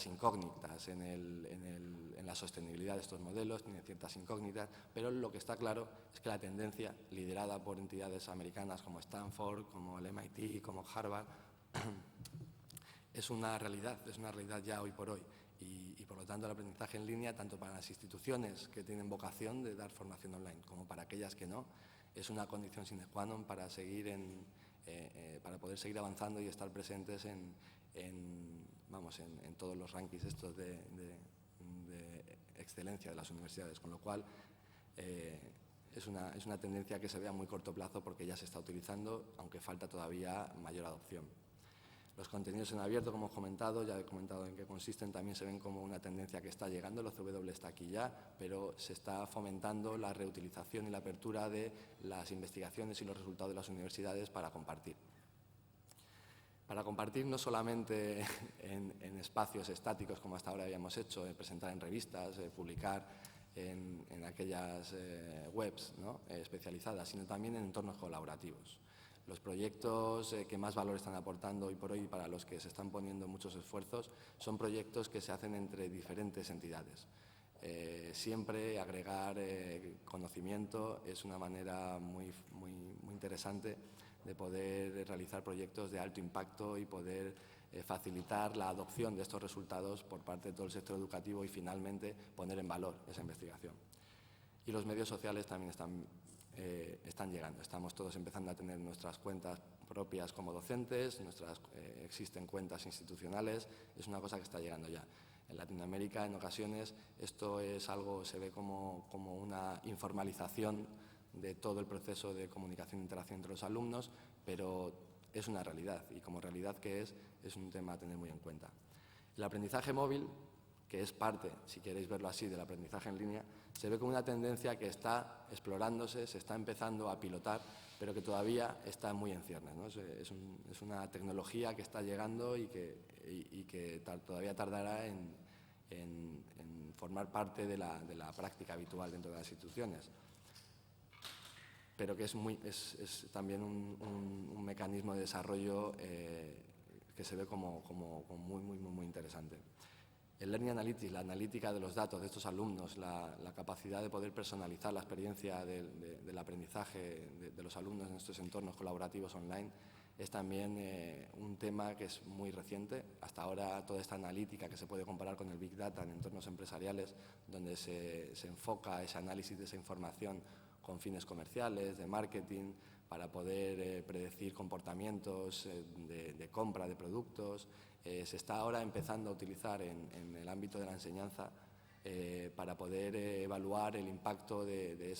incógnitas en la sostenibilidad de estos modelos, tiene ciertas incógnitas, pero lo que está claro es que la tendencia, liderada por entidades americanas como Stanford, como el MIT, como Harvard, es una realidad ya hoy por hoy. Y por lo tanto el aprendizaje en línea, tanto para las instituciones que tienen vocación de dar formación online como para aquellas que no, es una condición sine qua non para poder seguir avanzando y estar presentes en todos los rankings estos de excelencia de las universidades, con lo cual es una tendencia que se ve a muy corto plazo porque ya se está utilizando, aunque falta todavía mayor adopción. Los contenidos en abierto, como ya he comentado en qué consisten, también se ven como una tendencia que está llegando. El OCW está aquí ya, pero se está fomentando la reutilización y la apertura de las investigaciones y los resultados de las universidades para compartir. Para compartir no solamente en espacios estáticos, como hasta ahora habíamos hecho, presentar en revistas, publicar en aquellas webs, ¿no? Especializadas, sino también en entornos colaborativos. Los proyectos que más valor están aportando hoy por hoy, para los que se están poniendo muchos esfuerzos, son proyectos que se hacen entre diferentes entidades. Siempre agregar conocimiento es una manera muy interesante de poder realizar proyectos de alto impacto y poder facilitar la adopción de estos resultados por parte de todo el sector educativo y finalmente poner en valor esa investigación. Y los medios sociales también están llegando. Estamos todos empezando a tener nuestras cuentas propias como docentes, existen cuentas institucionales, es una cosa que está llegando ya. En Latinoamérica, en ocasiones, esto es algo, se ve como una informalización de todo el proceso de comunicación e interacción entre los alumnos, pero es una realidad y como realidad que es un tema a tener muy en cuenta. El aprendizaje móvil, que es parte, si queréis verlo así, del aprendizaje en línea, se ve como una tendencia que está explorándose, se está empezando a pilotar, pero que todavía está muy en ciernes, ¿no? Es una tecnología que está llegando y que todavía tardará en formar parte de la práctica habitual dentro de las instituciones, pero que es también un mecanismo de desarrollo que se ve como muy interesante. El Learning Analytics, la analítica de los datos de estos alumnos, la capacidad de poder personalizar la experiencia del aprendizaje de los alumnos en estos entornos colaborativos online, es también un tema que es muy reciente. Hasta ahora toda esta analítica que se puede comparar con el Big Data en entornos empresariales, donde se enfoca ese análisis de esa información con fines comerciales, de marketing, para poder predecir comportamientos de compra de productos. Se está ahora empezando a utilizar en el ámbito de la enseñanza para poder evaluar el impacto de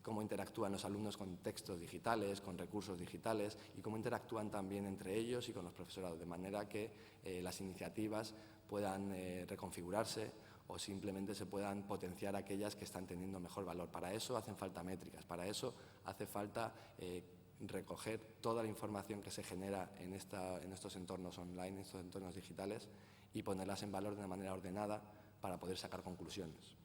cómo interactúan los alumnos con textos digitales, con recursos digitales y cómo interactúan también entre ellos y con los profesorados, de manera que las iniciativas puedan reconfigurarse o simplemente se puedan potenciar aquellas que están teniendo mejor valor. Para eso hacen falta métricas, para eso hace falta recoger toda la información que se genera en estos entornos online, en estos entornos digitales, y ponerlas en valor de una manera ordenada para poder sacar conclusiones.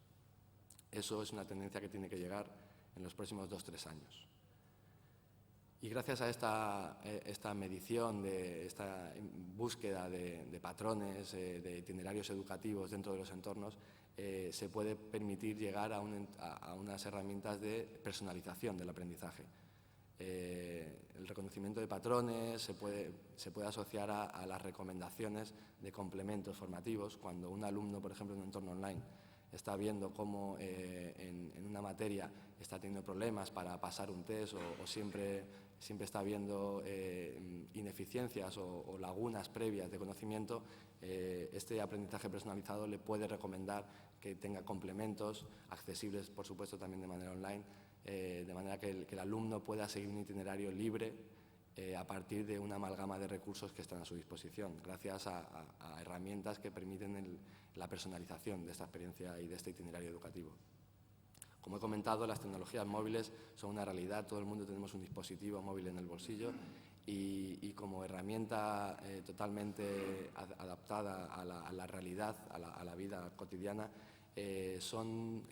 Eso es una tendencia que tiene que llegar en los próximos 2-3 años. Y gracias a esta medición, esta búsqueda de patrones, de itinerarios educativos dentro de los entornos, se puede permitir llegar a unas herramientas de personalización del aprendizaje. El reconocimiento de patrones se puede asociar a las recomendaciones de complementos formativos. Cuando un alumno, por ejemplo, en un entorno online, está viendo cómo en una materia está teniendo problemas para pasar un test o siempre está viendo ineficiencias o lagunas previas de conocimiento, este aprendizaje personalizado le puede recomendar que tenga complementos accesibles, por supuesto, también de manera online, de manera que el alumno pueda seguir un itinerario libre a partir de una amalgama de recursos que están a su disposición, gracias a herramientas que permiten la personalización de esta experiencia y de este itinerario educativo. Como he comentado, las tecnologías móviles son una realidad. Todo el mundo tenemos un dispositivo móvil en el bolsillo y como herramienta totalmente adaptada a la realidad, a la vida cotidiana, son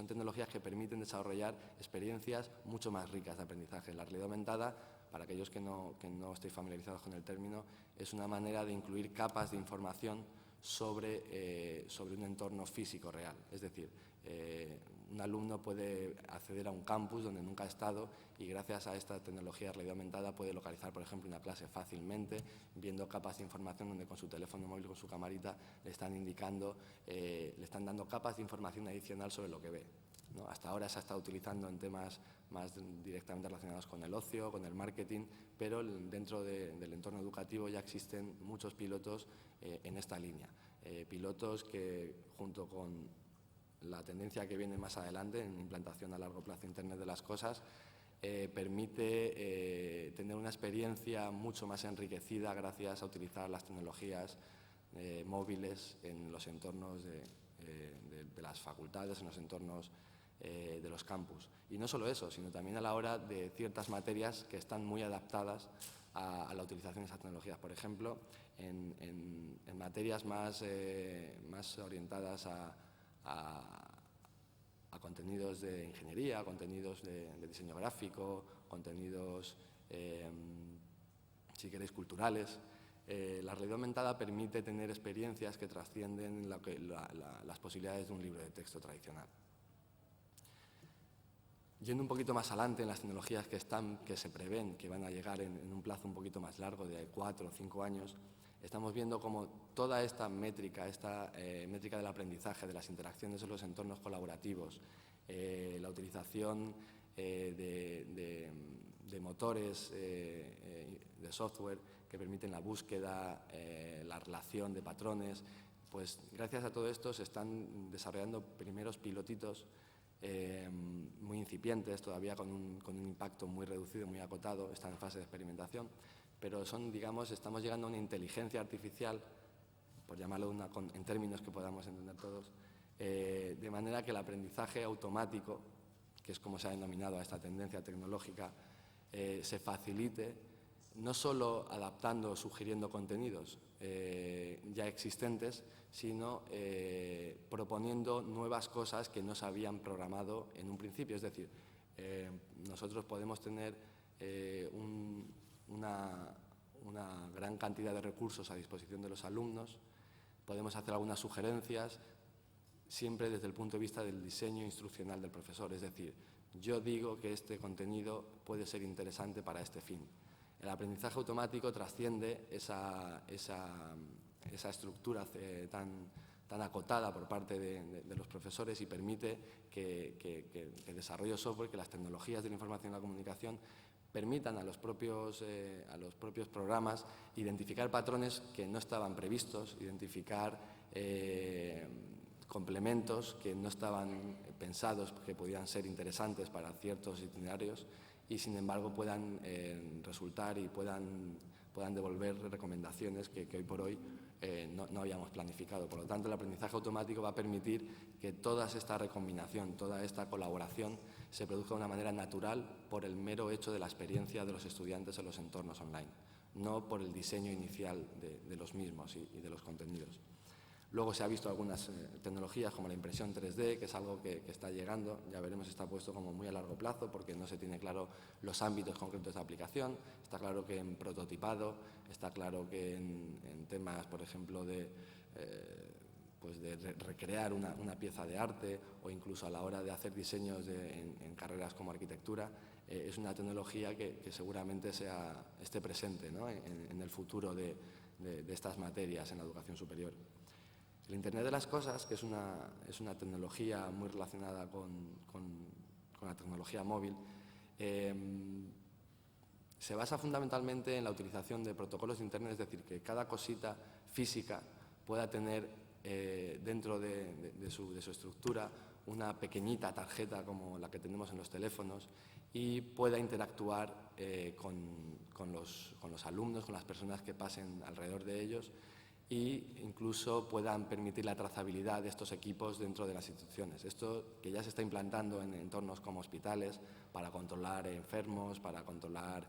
tecnologías que permiten desarrollar experiencias mucho más ricas de aprendizaje. La realidad aumentada, para aquellos que no estéis familiarizados con el término, es una manera de incluir capas de información sobre un entorno físico real. Es decir, un alumno puede acceder a un campus donde nunca ha estado y gracias a esta tecnología de realidad aumentada puede localizar, por ejemplo, una clase fácilmente, viendo capas de información donde con su teléfono móvil, con su camarita, le están indicando, le están dando capas de información adicional sobre lo que ve, ¿no? Hasta ahora se ha estado utilizando en temas más directamente relacionados con el ocio, con el marketing, pero dentro del entorno educativo ya existen muchos pilotos en esta línea. Pilotos que, junto con la tendencia que viene más adelante en implantación a largo plazo Internet de las cosas, permite tener una experiencia mucho más enriquecida gracias a utilizar las tecnologías móviles en los entornos de las facultades, en los entornos de los campus. Y no solo eso, sino también a la hora de ciertas materias que están muy adaptadas a la utilización de esas tecnologías. Por ejemplo, en materias más orientadas a contenidos de ingeniería, contenidos de diseño gráfico, contenidos, si queréis, culturales. La realidad aumentada permite tener experiencias que trascienden las posibilidades de un libro de texto tradicional. Yendo un poquito más adelante en las tecnologías que se prevén que van a llegar en un plazo un poquito más largo, de 4 o 5 años, estamos viendo cómo toda esta métrica del aprendizaje, de las interacciones en los entornos colaborativos, la utilización de motores de software que permiten la búsqueda, la relación de patrones, pues gracias a todo esto se están desarrollando primeros pilotitos muy incipientes, todavía con un impacto muy reducido, muy acotado, están en fase de experimentación, pero estamos llegando a una inteligencia artificial, por llamarlo en términos que podamos entender todos, de manera que el aprendizaje automático, que es como se ha denominado a esta tendencia tecnológica, se facilite, no solo adaptando o sugiriendo contenidos ya existentes, sino proponiendo nuevas cosas que no se habían programado en un principio. Es decir, nosotros podemos tener una gran cantidad de recursos a disposición de los alumnos podemos hacer algunas sugerencias, siempre desde el punto de vista del diseño instruccional del profesor. Es decir, yo digo que este contenido puede ser interesante para este fin. El aprendizaje automático trasciende esa estructura tan acotada por parte de los profesores y permite que el desarrollo de software, que las tecnologías de la información y la comunicación permitan a los propios programas identificar patrones que no estaban previstos, identificar complementos que no estaban pensados, que podían ser interesantes para ciertos itinerarios y, sin embargo, puedan resultar y puedan devolver recomendaciones que hoy por hoy no habíamos planificado. Por lo tanto, el aprendizaje automático va a permitir que toda esta recombinación, toda esta colaboración se produzca de una manera natural por el mero hecho de la experiencia de los estudiantes en los entornos online, no por el diseño inicial de los mismos y de los contenidos. Luego se ha visto algunas tecnologías como la impresión 3D, que es algo que está llegando, ya veremos, está puesto como muy a largo plazo porque no se tiene claro los ámbitos concretos de aplicación. Está claro que en prototipado, está claro que en temas, por ejemplo, de recrear una pieza de arte o incluso a la hora de hacer diseños en carreras como arquitectura, es una tecnología que seguramente esté presente, ¿no?, en el futuro de estas materias en la educación superior. El Internet de las Cosas, que es una tecnología muy relacionada con la tecnología móvil, se basa fundamentalmente en la utilización de protocolos de Internet, es decir, que cada cosita física pueda tener dentro de su estructura una pequeñita tarjeta como la que tenemos en los teléfonos y pueda interactuar con los alumnos, con las personas que pasen alrededor de ellos, e incluso puedan permitir la trazabilidad de estos equipos dentro de las instituciones. Esto que ya se está implantando en entornos como hospitales para controlar enfermos, para controlar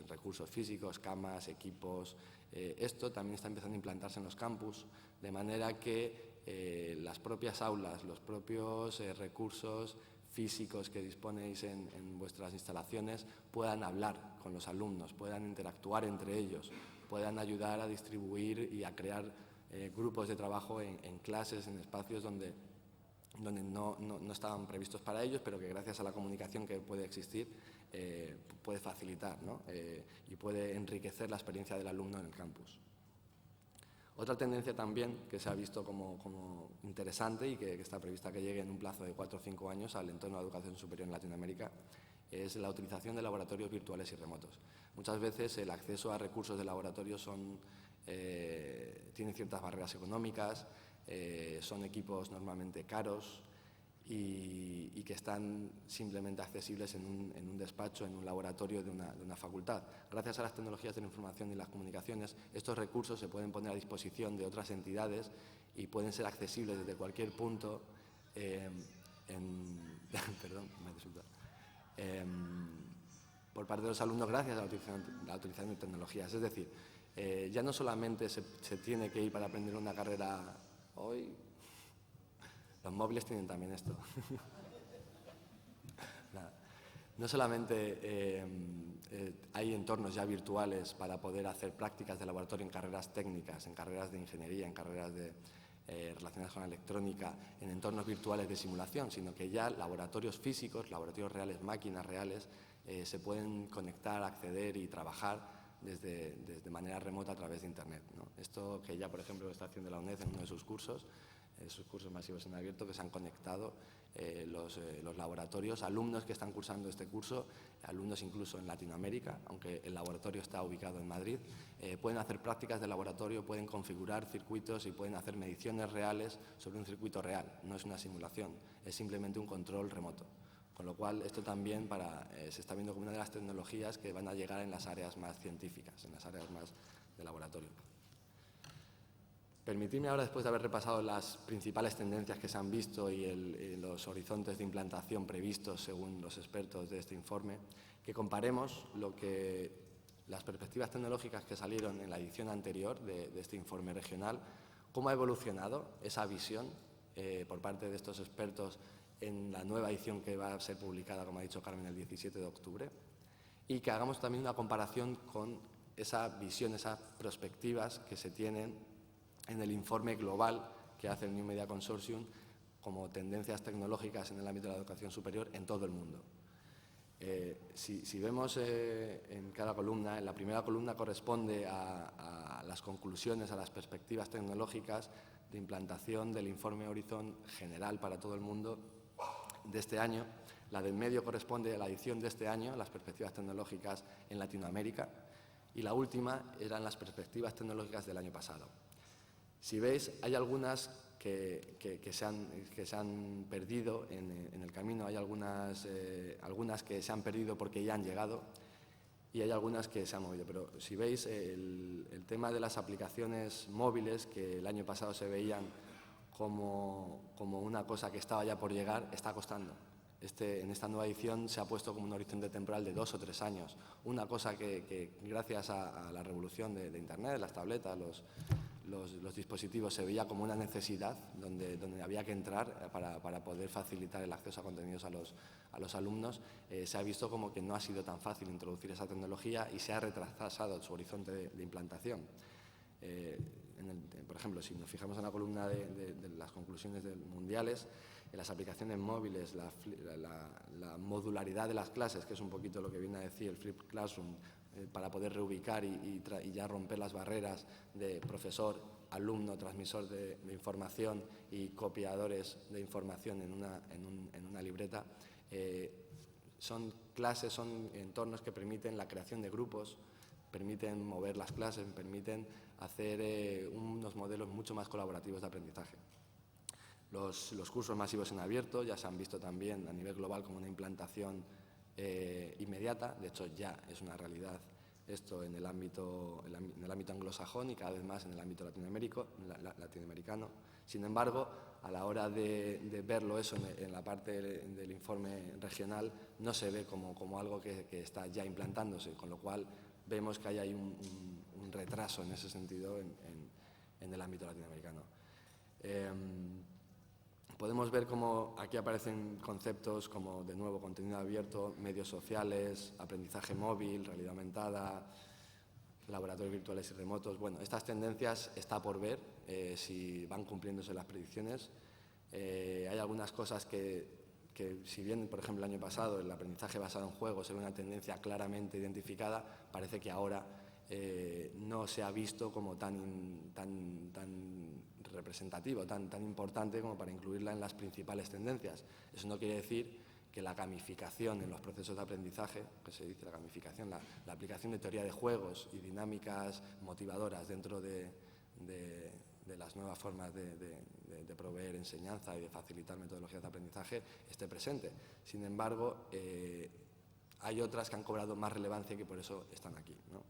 recursos físicos, camas, equipos. Esto también está empezando a implantarse en los campus, de manera que las propias aulas, los propios recursos físicos que disponéis en vuestras instalaciones puedan hablar con los alumnos, puedan interactuar entre ellos, puedan ayudar a distribuir y a crear grupos de trabajo en clases, en espacios donde no estaban previstos para ellos, pero que gracias a la comunicación que puede existir puede facilitar, ¿no?, y puede enriquecer la experiencia del alumno en el campus. Otra tendencia también que se ha visto como interesante y que está prevista que llegue en un plazo de 4 o 5 años al entorno de la educación superior en Latinoamérica es la utilización de laboratorios virtuales y remotos. Muchas veces el acceso a recursos de laboratorio tiene ciertas barreras económicas, son equipos normalmente caros y que están simplemente accesibles en un despacho, en un laboratorio de una facultad. Gracias a las tecnologías de la información y las comunicaciones, estos recursos se pueden poner a disposición de otras entidades y pueden ser accesibles desde cualquier punto por parte de los alumnos gracias a la utilización de tecnologías. Es decir, ya no solamente se tiene que ir para aprender una carrera hoy. Los móviles tienen también esto. No solamente hay entornos ya virtuales para poder hacer prácticas de laboratorio en carreras técnicas, en carreras de ingeniería, en carreras relacionadas con la electrónica, en entornos virtuales de simulación, sino que ya laboratorios físicos, laboratorios reales, máquinas reales, se pueden conectar, acceder y trabajar desde manera remota a través de Internet, ¿no? Esto que ya, por ejemplo, lo está haciendo la UNED en uno de sus cursos masivos en abierto, que se han conectado los laboratorios, alumnos que están cursando este curso, alumnos incluso en Latinoamérica, aunque el laboratorio está ubicado en Madrid, pueden hacer prácticas de laboratorio, pueden configurar circuitos y pueden hacer mediciones reales sobre un circuito real. No es una simulación, es simplemente un control remoto. Con lo cual, esto también se está viendo como una de las tecnologías que van a llegar en las áreas más científicas, en las áreas más de laboratorio. Permitidme ahora, después de haber repasado las principales tendencias que se han visto y los horizontes de implantación previstos según los expertos de este informe, que comparemos las perspectivas tecnológicas que salieron en la edición anterior de este informe regional, cómo ha evolucionado esa visión por parte de estos expertos en la nueva edición que va a ser publicada, como ha dicho Carmen, el 17 de octubre, y que hagamos también una comparación con esa visión, esas perspectivas que se tienen en el informe global que hace el New Media Consortium como tendencias tecnológicas en el ámbito de la educación superior en todo el mundo. Si vemos en cada columna, en la primera columna corresponde a las conclusiones, a las perspectivas tecnológicas de implantación del informe Horizon general para todo el mundo de este año. La del medio corresponde a la edición de este año, las perspectivas tecnológicas en Latinoamérica, y la última eran las perspectivas tecnológicas del año pasado. Si veis, hay algunas que se han perdido en el camino, hay algunas que se han perdido porque ya han llegado y hay algunas que se han movido. Pero si veis, el tema de las aplicaciones móviles, que el año pasado se veían como una cosa que estaba ya por llegar, está costando. En esta nueva edición se ha puesto como un horizonte temporal de 2 o 3 años. Una cosa que gracias a la revolución de Internet, las tabletas, los dispositivos, se veía como una necesidad donde había que entrar para poder facilitar el acceso a contenidos a los alumnos, se ha visto como que no ha sido tan fácil introducir esa tecnología y se ha retrasado su horizonte de implantación. Por ejemplo, si nos fijamos en la columna de las conclusiones mundiales, en las aplicaciones móviles, la modularidad de las clases, que es un poquito lo que viene a decir el Flipped Classroom, para poder reubicar y ya romper las barreras de profesor, alumno, transmisor de información y copiadores de información en una libreta. Son clases, son entornos que permiten la creación de grupos, permiten mover las clases, permiten hacer unos modelos mucho más colaborativos de aprendizaje. Los cursos masivos en abierto ya se han visto también a nivel global como una implantación inmediata. De hecho, ya es una realidad esto en el ámbito anglosajón y cada vez más en el ámbito latinoamericano. Sin embargo, a la hora de verlo eso en la parte del informe regional, no se ve como algo que está ya implantándose, con lo cual vemos que hay un retraso en ese sentido en el ámbito latinoamericano. Podemos ver cómo aquí aparecen conceptos como, de nuevo, contenido abierto, medios sociales, aprendizaje móvil, realidad aumentada, laboratorios virtuales y remotos. Bueno, estas tendencias está por ver si van cumpliéndose las predicciones. Hay algunas cosas que si bien, por ejemplo, el año pasado el aprendizaje basado en juegos era una tendencia claramente identificada, parece que ahora no se ha visto como tan representativo, tan importante como para incluirla en las principales tendencias. Eso no quiere decir que la gamificación en los procesos de aprendizaje, que se dice la gamificación, la aplicación de teoría de juegos y dinámicas motivadoras dentro de las nuevas formas de proveer enseñanza y de facilitar metodologías de aprendizaje, esté presente. Sin embargo, hay otras que han cobrado más relevancia y que por eso están aquí, ¿no?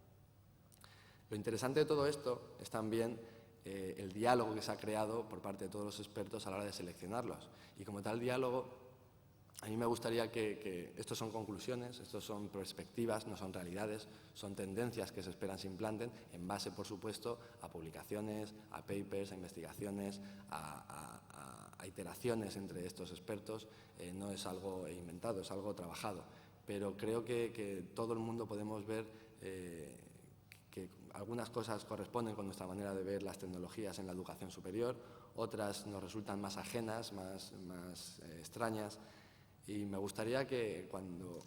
Lo interesante de todo esto es también el diálogo que se ha creado por parte de todos los expertos a la hora de seleccionarlos. Y como tal diálogo, a mí me gustaría que estos son conclusiones, estos son perspectivas, no son realidades, son tendencias que se esperan se implanten en base, por supuesto, a publicaciones, a papers, a investigaciones, a iteraciones entre estos expertos. No es algo inventado, es algo trabajado. Pero creo que todo el mundo podemos ver que algunas cosas corresponden con nuestra manera de ver las tecnologías en la educación superior, otras nos resultan más ajenas, más extrañas, y me gustaría que cuando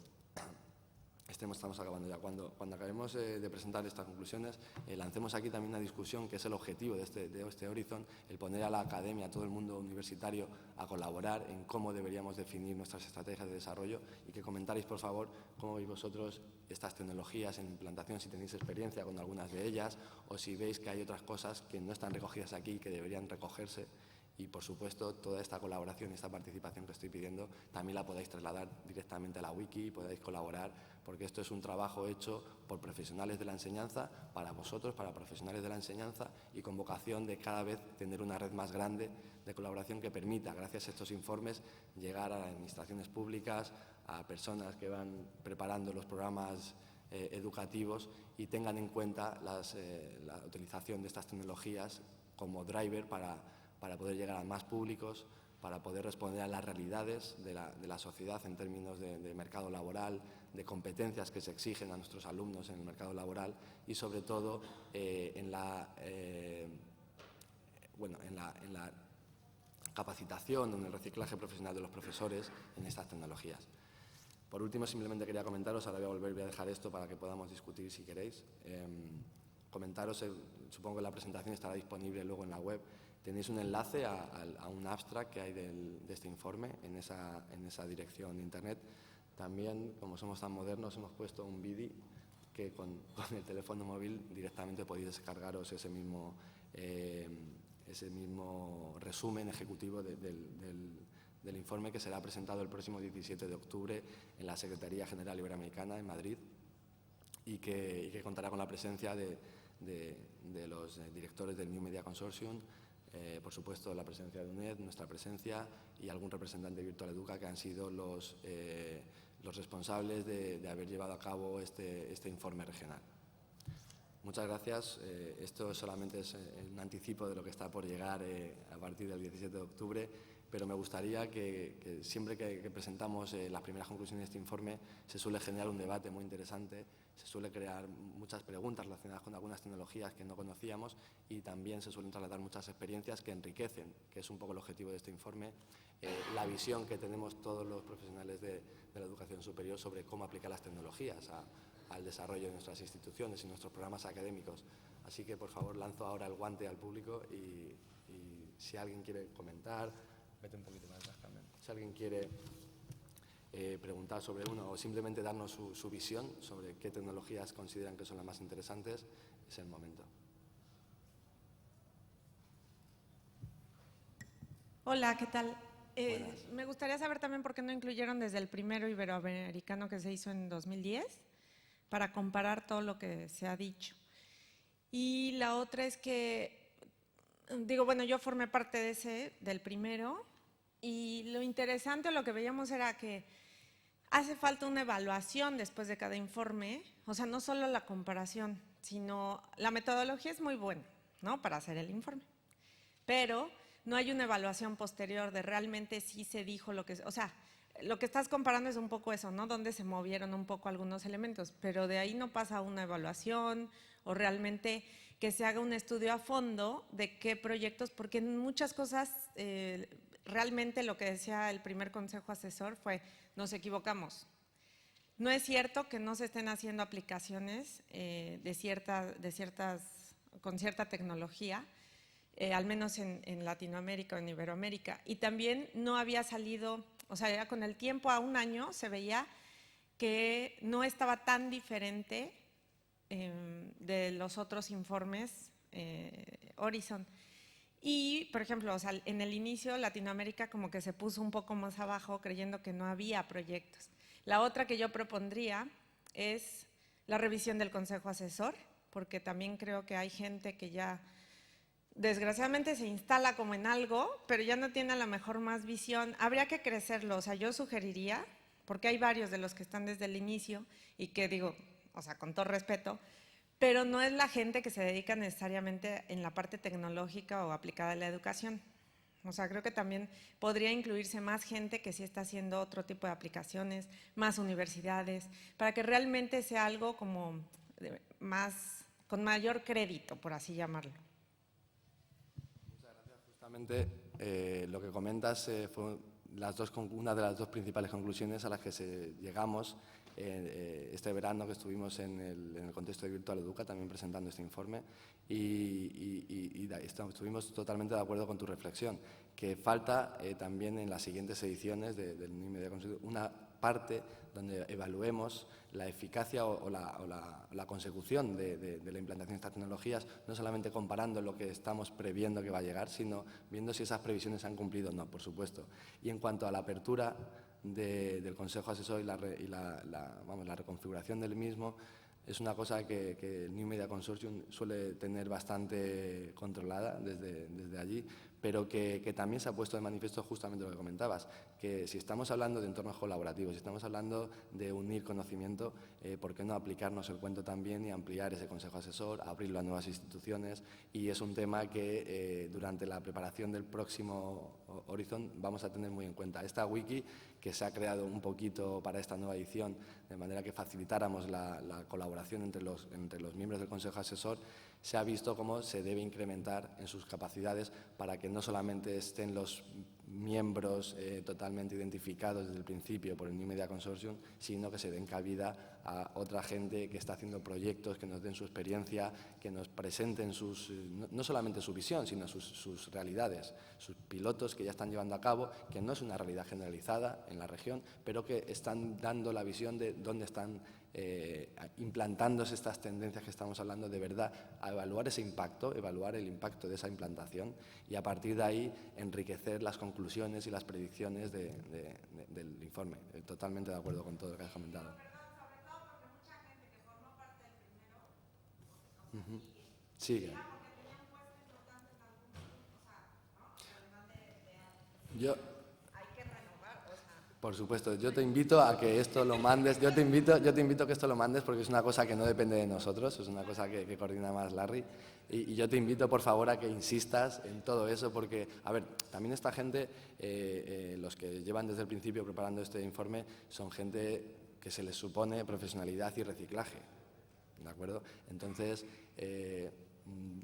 estamos acabando ya, cuando acabemos de presentar estas conclusiones, lancemos aquí también una discusión que es el objetivo de este Horizon, el poner a la academia, a todo el mundo universitario a colaborar en cómo deberíamos definir nuestras estrategias de desarrollo, y que comentaréis, por favor, cómo veis vosotros estas tecnologías en implantación, si tenéis experiencia con algunas de ellas o si veis que hay otras cosas que no están recogidas aquí y que deberían recogerse. Y, por supuesto, toda esta colaboración y esta participación que estoy pidiendo también la podéis trasladar directamente a la wiki y podéis colaborar, porque esto es un trabajo hecho por profesionales de la enseñanza, para vosotros, para profesionales de la enseñanza, y con vocación de cada vez tener una red más grande de colaboración que permita, gracias a estos informes, llegar a las administraciones públicas, a personas que van preparando los programas educativos y tengan en cuenta la utilización de estas tecnologías como driver para poder llegar a más públicos, para poder responder a las realidades de la sociedad en términos de mercado laboral, de competencias que se exigen a nuestros alumnos en el mercado laboral y, sobre todo, en la en la capacitación o en el reciclaje profesional de los profesores en estas tecnologías. Por último, simplemente quería comentaros, ahora voy a dejar esto para que podamos discutir si queréis. Comentaros, supongo que la presentación estará disponible luego en la web. Tenéis un enlace a un abstract que hay de este informe en esa dirección de internet. También, como somos tan modernos, hemos puesto un vídeo que con el teléfono móvil directamente podéis descargaros ese mismo resumen ejecutivo del informe, que será presentado el próximo 17 de octubre en la Secretaría General Iberoamericana en Madrid y que contará con la presencia de los directores del New Media Consortium, por supuesto la presencia de UNED, nuestra presencia y algún representante de Virtual Educa, que han sido los responsables de haber llevado a cabo este informe regional. Muchas gracias. Esto solamente es un anticipo de lo que está por llegar a partir del 17 de octubre, pero me gustaría que siempre que presentamos las primeras conclusiones de este informe se suele generar un debate muy interesante, se suele crear muchas preguntas relacionadas con algunas tecnologías que no conocíamos y también se suelen trasladar muchas experiencias que enriquecen, que es un poco el objetivo de este informe, la visión que tenemos todos los profesionales de la educación superior sobre cómo aplicar las tecnologías al desarrollo de nuestras instituciones y nuestros programas académicos. Así que, por favor, lanzo ahora el guante al público y si alguien quiere comentar, vete un poquito más atrás también. Si alguien quiere preguntar sobre uno o simplemente darnos su visión sobre qué tecnologías consideran que son las más interesantes, es el momento. Hola, ¿qué tal? Buenas. Me gustaría saber también por qué no incluyeron desde el primero iberoamericano que se hizo en 2010 para comparar todo lo que se ha dicho. Y la otra es que, bueno, yo formé parte del primero, y lo interesante, lo que veíamos era que hace falta una evaluación después de cada informe, o sea, no solo la comparación, sino la metodología es muy buena, ¿no?, para hacer el informe, pero no hay una evaluación posterior de realmente sí se dijo lo que, o sea, lo que estás comparando es un poco eso, ¿no?, donde se movieron un poco algunos elementos, pero de ahí no pasa una evaluación o realmente que se haga un estudio a fondo de qué proyectos, porque en muchas cosas realmente lo que decía el primer consejo asesor fue, nos equivocamos. No es cierto que no se estén haciendo aplicaciones con cierta tecnología, al menos en Latinoamérica o en Iberoamérica. Y también no había salido, o sea, ya con el tiempo, a un año, se veía que no estaba tan diferente de los otros informes Horizon. Y, por ejemplo, o sea, en el inicio Latinoamérica como que se puso un poco más abajo creyendo que no había proyectos. La otra que yo propondría es la revisión del consejo asesor, porque también creo que hay gente que ya desgraciadamente se instala como en algo, pero ya no tiene a lo mejor más visión. Habría que crecerlo, o sea, yo sugeriría, porque hay varios de los que están desde el inicio y que digo, o sea, con todo respeto, pero no es la gente que se dedica necesariamente en la parte tecnológica o aplicada a la educación. O sea, creo que también podría incluirse más gente que sí está haciendo otro tipo de aplicaciones, más universidades, para que realmente sea algo como más, con mayor crédito, por así llamarlo. Muchas gracias. Justamente lo que comentas fue una de las dos principales conclusiones a las que llegamos este verano, que estuvimos en el contexto de Virtual Educa también presentando este informe y estuvimos totalmente de acuerdo con tu reflexión, que falta también en las siguientes ediciones del New Media Consortium una parte donde evaluemos la eficacia o la consecución de la implantación de estas tecnologías, no solamente comparando lo que estamos previendo que va a llegar, sino viendo si esas previsiones se han cumplido o no, por supuesto. Y en cuanto a la apertura del Consejo Asesor y la reconfiguración del mismo, es una cosa que el New Media Consortium suele tener bastante controlada desde allí, pero que también se ha puesto de manifiesto justamente lo que comentabas, que si estamos hablando de entornos colaborativos, si estamos hablando de unir conocimiento, ¿por qué no aplicarnos el cuento también y ampliar ese Consejo Asesor, abrirlo a nuevas instituciones? Y es un tema que durante la preparación del próximo Horizon vamos a tener muy en cuenta. Esta wiki que se ha creado un poquito para esta nueva edición, de manera que facilitáramos la colaboración entre los miembros del Consejo Asesor, se ha visto cómo se debe incrementar en sus capacidades para que no solamente estén los miembros totalmente identificados desde el principio por el New Media Consortium, sino que se den cabida a otra gente que está haciendo proyectos, que nos den su experiencia, que nos presenten no solamente su visión, sino sus realidades, sus pilotos que ya están llevando a cabo, que no es una realidad generalizada en la región, pero que están dando la visión de dónde están implantándose estas tendencias que estamos hablando, de verdad, a evaluar ese impacto, evaluar el impacto de esa implantación y a partir de ahí enriquecer las conclusiones y las predicciones del informe. Totalmente de acuerdo con todo lo que has comentado. Sí. Por supuesto, yo te invito a que esto lo mandes, yo te invito a que esto lo mandes porque es una cosa que no depende de nosotros, es una cosa que coordina más Larry y yo te invito por favor a que insistas en todo eso porque, a ver, también esta gente, los que llevan desde el principio preparando este informe, son gente que se les supone profesionalidad y reciclaje, ¿de acuerdo? Entonces,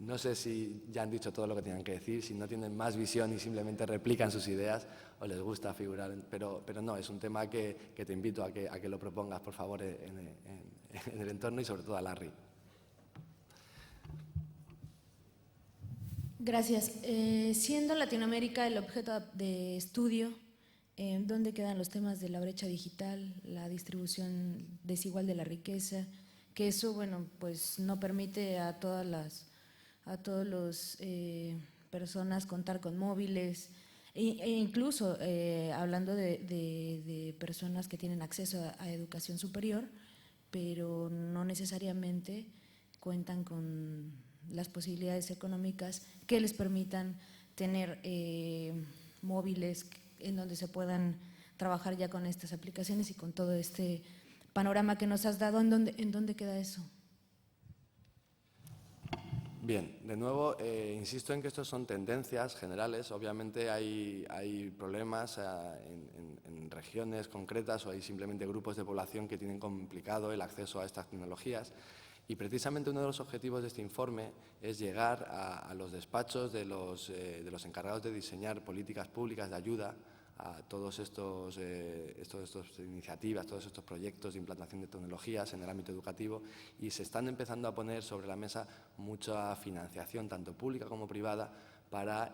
no sé si ya han dicho todo lo que tenían que decir, si no tienen más visión y simplemente replican sus ideas o les gusta figurar, pero no, es un tema que te invito a que lo propongas, por favor, en el entorno y sobre todo a Larry. Gracias. Siendo Latinoamérica el objeto de estudio, ¿dónde quedan los temas de la brecha digital, la distribución desigual de la riqueza? Que eso, bueno, pues no permite a todas las personas contar con móviles e incluso hablando de personas que tienen acceso a educación superior, pero no necesariamente cuentan con las posibilidades económicas que les permitan tener móviles en donde se puedan trabajar ya con estas aplicaciones y con todo este panorama que nos has dado. ¿En dónde queda eso? Bien, de nuevo, insisto en que estos son tendencias generales. Obviamente hay problemas en regiones concretas o hay simplemente grupos de población que tienen complicado el acceso a estas tecnologías. Y precisamente uno de los objetivos de este informe es llegar a los despachos de los encargados de diseñar políticas públicas de ayuda a todos estos iniciativas, todos estos proyectos de implantación de tecnologías en el ámbito educativo y se están empezando a poner sobre la mesa mucha financiación, tanto pública como privada, para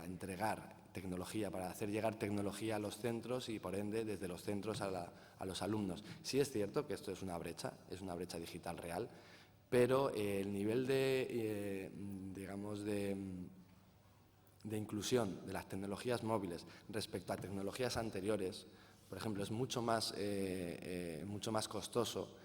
entregar tecnología, para hacer llegar tecnología a los centros y, por ende, desde los centros a los alumnos. Sí es cierto que esto es una brecha digital real, pero el nivel de inclusión de las tecnologías móviles respecto a tecnologías anteriores, por ejemplo, es mucho más costoso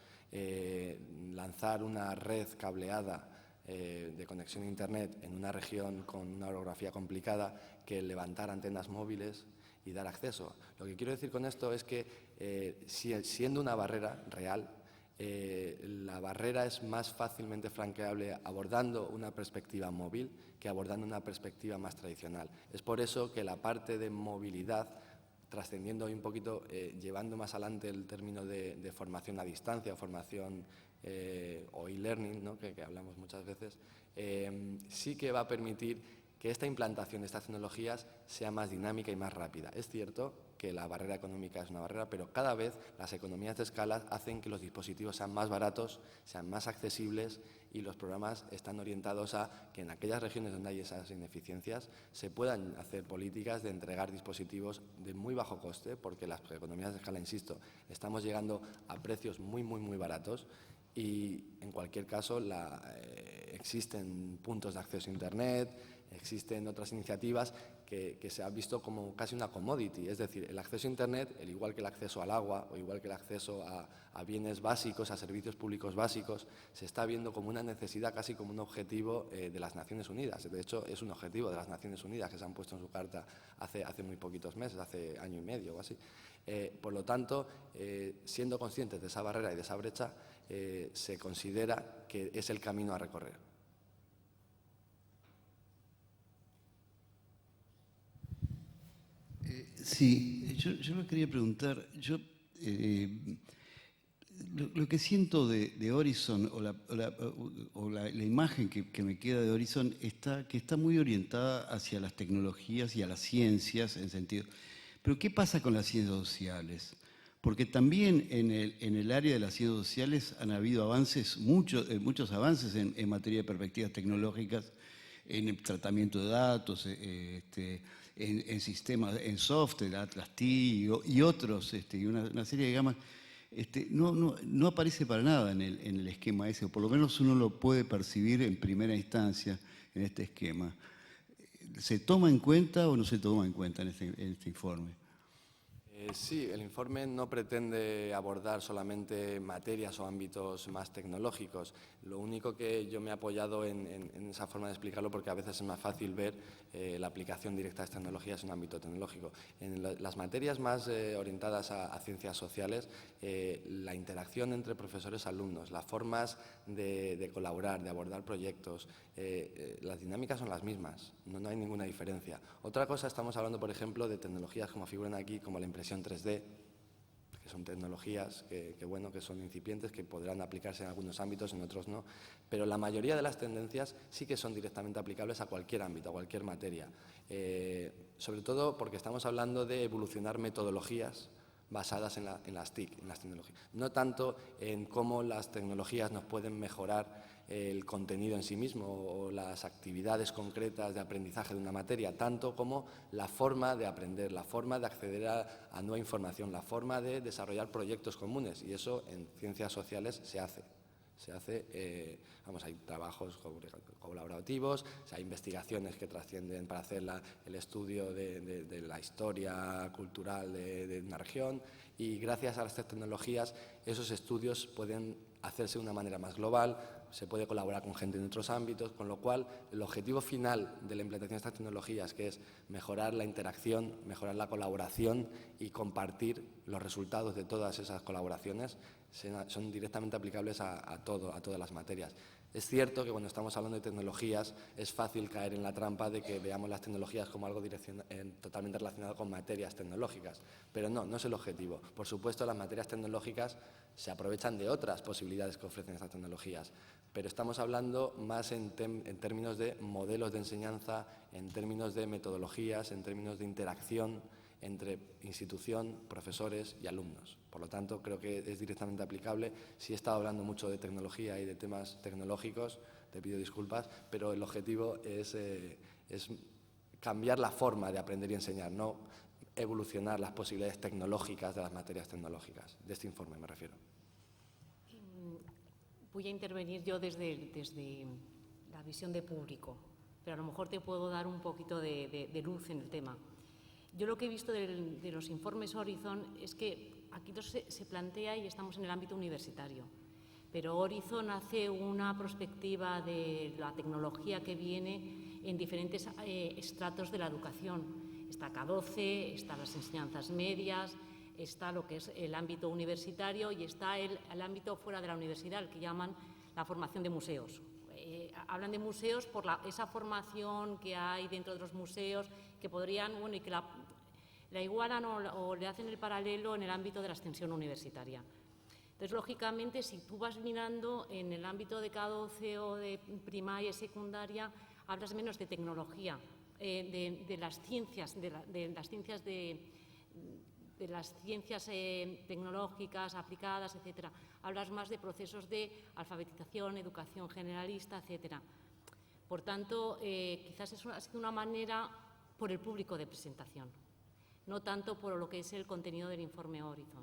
lanzar una red cableada de conexión a Internet en una región con una orografía complicada que levantar antenas móviles y dar acceso. Lo que quiero decir con esto es que siendo una barrera real, la barrera es más fácilmente franqueable abordando una perspectiva móvil que abordando una perspectiva más tradicional. Es por eso que la parte de movilidad, trascendiendo un poquito, llevando más adelante el término de formación a distancia, formación o e-learning, ¿no? que hablamos muchas veces, sí que va a permitir que esta implantación de estas tecnologías sea más dinámica y más rápida. Es cierto que la barrera económica es una barrera, pero cada vez las economías de escala hacen que los dispositivos sean más baratos, sean más accesibles y los programas están orientados a que en aquellas regiones donde hay esas ineficiencias se puedan hacer políticas de entregar dispositivos de muy bajo coste, porque las economías de escala, insisto, estamos llegando a precios muy baratos y en cualquier caso existen puntos de acceso a Internet, existen otras iniciativas que se han visto como casi una commodity, es decir, el acceso a Internet, el igual que el acceso al agua o igual que el acceso a bienes básicos, a servicios públicos básicos, se está viendo como una necesidad, casi como un objetivo de las Naciones Unidas. De hecho, es un objetivo de las Naciones Unidas que se han puesto en su carta hace muy poquitos meses, hace año y medio o así. Por lo tanto, siendo conscientes de esa barrera y de esa brecha, se considera que es el camino a recorrer. Sí, yo me quería preguntar, Lo que siento de Horizon, o la imagen que me queda de Horizon, que está muy orientada hacia las tecnologías y a las ciencias, en sentido. Pero ¿qué pasa con las ciencias sociales? Porque también en el área de las ciencias sociales han habido avances, muchos avances en materia de perspectivas tecnológicas, en el tratamiento de datos, en sistemas, en software, Atlas T y otros, y una serie de gamas. No aparece para nada en el esquema ese, o por lo menos uno lo puede percibir en primera instancia en este esquema. ¿Se toma en cuenta o no se toma en cuenta en este informe? Sí, el informe no pretende abordar solamente materias o ámbitos más tecnológicos. Lo único que yo me he apoyado en esa forma de explicarlo, porque a veces es más fácil ver la aplicación directa de las tecnologías en un ámbito tecnológico. En las materias más orientadas a ciencias sociales, la interacción entre profesores y alumnos, las formas de colaborar, de abordar proyectos, las dinámicas son las mismas, no hay ninguna diferencia. Otra cosa, estamos hablando, por ejemplo, de tecnologías como figuran aquí, como la impresión 3D, que son tecnologías que son incipientes, que podrán aplicarse en algunos ámbitos, en otros no, pero la mayoría de las tendencias sí que son directamente aplicables a cualquier ámbito, a cualquier materia. Sobre todo porque estamos hablando de evolucionar metodologías basadas en las TIC, en las tecnologías. No tanto en cómo las tecnologías nos pueden mejorar el contenido en sí mismo o las actividades concretas de aprendizaje de una materia, tanto como la forma de aprender, la forma de acceder a nueva información, la forma de desarrollar proyectos comunes. Y eso en ciencias sociales se hace. Hay trabajos colaborativos, hay investigaciones que trascienden para hacer el estudio de la historia cultural de una región, y gracias a las tecnologías esos estudios pueden hacerse de una manera más global, se puede colaborar con gente en otros ámbitos, con lo cual el objetivo final de la implantación de estas tecnologías, que es mejorar la interacción, mejorar la colaboración y compartir los resultados de todas esas colaboraciones, son directamente aplicables a todas las materias. Es cierto que cuando estamos hablando de tecnologías es fácil caer en la trampa de que veamos las tecnologías como algo totalmente relacionado con materias tecnológicas, pero no es el objetivo. Por supuesto, las materias tecnológicas se aprovechan de otras posibilidades que ofrecen estas tecnologías, pero estamos hablando más en términos de modelos de enseñanza, en términos de metodologías, en términos de interacción entre institución, profesores y alumnos. Por lo tanto, creo que es directamente aplicable. Sí he estado hablando mucho de tecnología y de temas tecnológicos, te pido disculpas, pero el objetivo es cambiar la forma de aprender y enseñar, no evolucionar las posibilidades tecnológicas de las materias tecnológicas. De este informe me refiero. Voy a intervenir yo desde la visión de público, pero a lo mejor te puedo dar un poquito de luz en el tema. Yo lo que he visto de los informes Horizon es que aquí se plantea y estamos en el ámbito universitario, pero Horizon hace una perspectiva de la tecnología que viene en diferentes estratos de la educación. Está K12, están las enseñanzas medias, está lo que es el ámbito universitario y está el ámbito fuera de la universidad, el que llaman la formación de museos. Hablan de museos por esa formación que hay dentro de los museos que podrían, y que la igualan o le hacen el paralelo en el ámbito de la extensión universitaria. Entonces, lógicamente, si tú vas mirando en el ámbito de K12 o de primaria y secundaria, hablas menos de tecnología, de las ciencias, de las ciencias tecnológicas aplicadas, etcétera. Hablas más de procesos de alfabetización, educación generalista, etcétera. Por tanto, quizás ha sido una manera por el público de presentación, no tanto por lo que es el contenido del informe Horizon.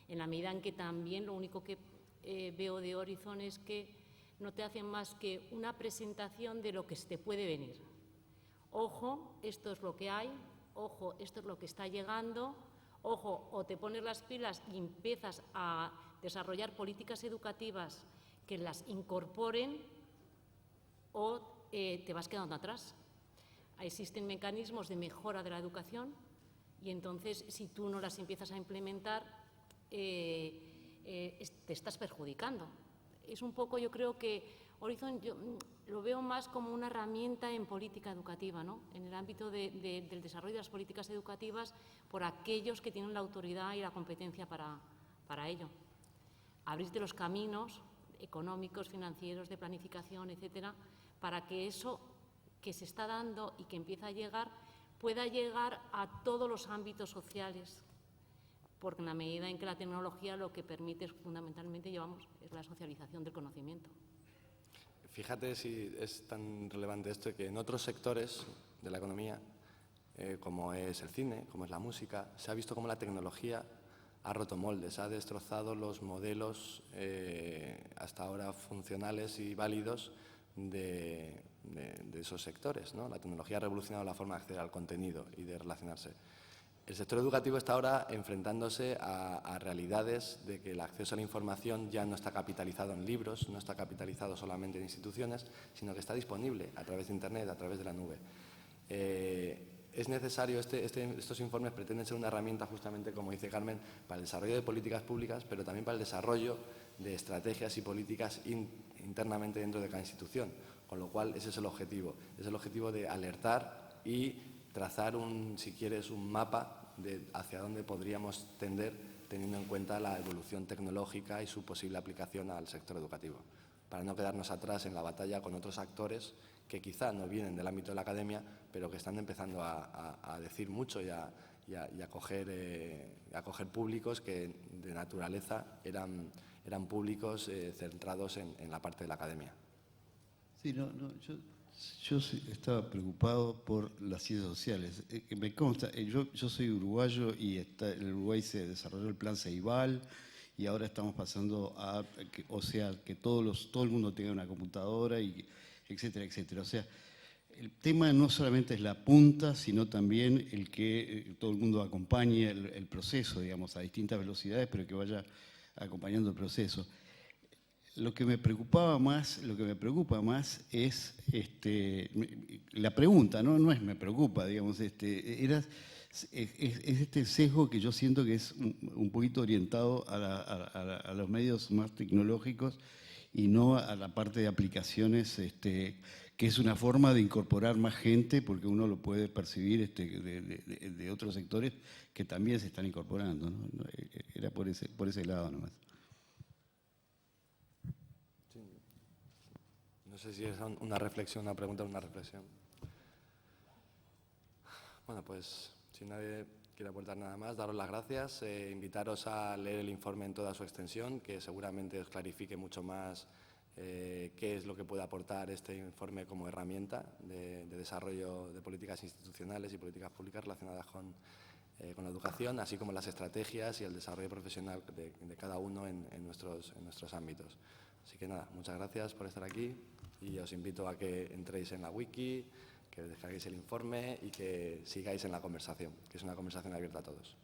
En la medida en que también lo único que veo de Horizon es que no te hacen más que una presentación de lo que se te puede venir. Ojo, esto es lo que hay, ojo, esto es lo que está llegando, ojo, o te pones las pilas y empiezas a desarrollar políticas educativas que las incorporen, o te vas quedando atrás. Existen mecanismos de mejora de la educación y entonces, si tú no las empiezas a implementar, te estás perjudicando. Es un poco, yo creo que Horizon yo lo veo más como una herramienta en política educativa, ¿no? En el ámbito del desarrollo de las políticas educativas por aquellos que tienen la autoridad y la competencia para ello. abrirte los caminos económicos, financieros, de planificación, etcétera, para que eso que se está dando y que empieza a llegar pueda llegar a todos los ámbitos sociales, porque en la medida en que la tecnología lo que permite es, fundamentalmente, es la socialización del conocimiento. Fíjate si es tan relevante esto que en otros sectores de la economía, como es el cine, como es la música, se ha visto cómo la tecnología ha roto moldes, ha destrozado los modelos hasta ahora funcionales y válidos de esos sectores, ¿no? La tecnología ha revolucionado la forma de acceder al contenido y de relacionarse. El sector educativo está ahora enfrentándose a realidades de que el acceso a la información ya no está capitalizado en libros, no está capitalizado solamente en instituciones, sino que está disponible a través de Internet, a través de la nube. Es necesario, estos informes pretenden ser una herramienta, justamente como dice Carmen, para el desarrollo de políticas públicas, pero también para el desarrollo de estrategias y políticas internamente dentro de cada institución, con lo cual ese es el objetivo de alertar y trazar, si quieres, un mapa de hacia dónde podríamos tender, teniendo en cuenta la evolución tecnológica y su posible aplicación al sector educativo, para no quedarnos atrás en la batalla con otros actores que quizá no vienen del ámbito de la academia, pero que están empezando a decir mucho y a coger públicos que de naturaleza eran públicos centrados en la parte de la academia. Sí, yo estaba preocupado por las ciencias sociales. Me consta, yo soy uruguayo y en Uruguay se desarrolló el plan Ceibal y ahora estamos pasando a, que todo el mundo tenga una computadora, y etcétera, etcétera. O sea, el tema no solamente es la punta, sino también el que todo el mundo acompañe el proceso, digamos, a distintas velocidades, pero que vaya acompañando el proceso. Lo que me preocupa más es la pregunta, no es me preocupa, digamos, es este sesgo que yo siento que es un poquito orientado a los medios más tecnológicos y no a la parte de aplicaciones, que es una forma de incorporar más gente, porque uno lo puede percibir de otros sectores que también se están incorporando, ¿no? Era por ese lado nomás. No sé si es una reflexión, una pregunta o una reflexión. Bueno, pues si nadie quiere aportar nada más, daros las gracias, invitaros a leer el informe en toda su extensión, que seguramente os clarifique mucho más qué es lo que puede aportar este informe como herramienta de desarrollo de políticas institucionales y políticas públicas relacionadas con la educación, así como las estrategias y el desarrollo profesional de cada uno en nuestros ámbitos. Así que nada, muchas gracias por estar aquí y os invito a que entréis en la wiki, que descarguéis el informe y que sigáis en la conversación, que es una conversación abierta a todos.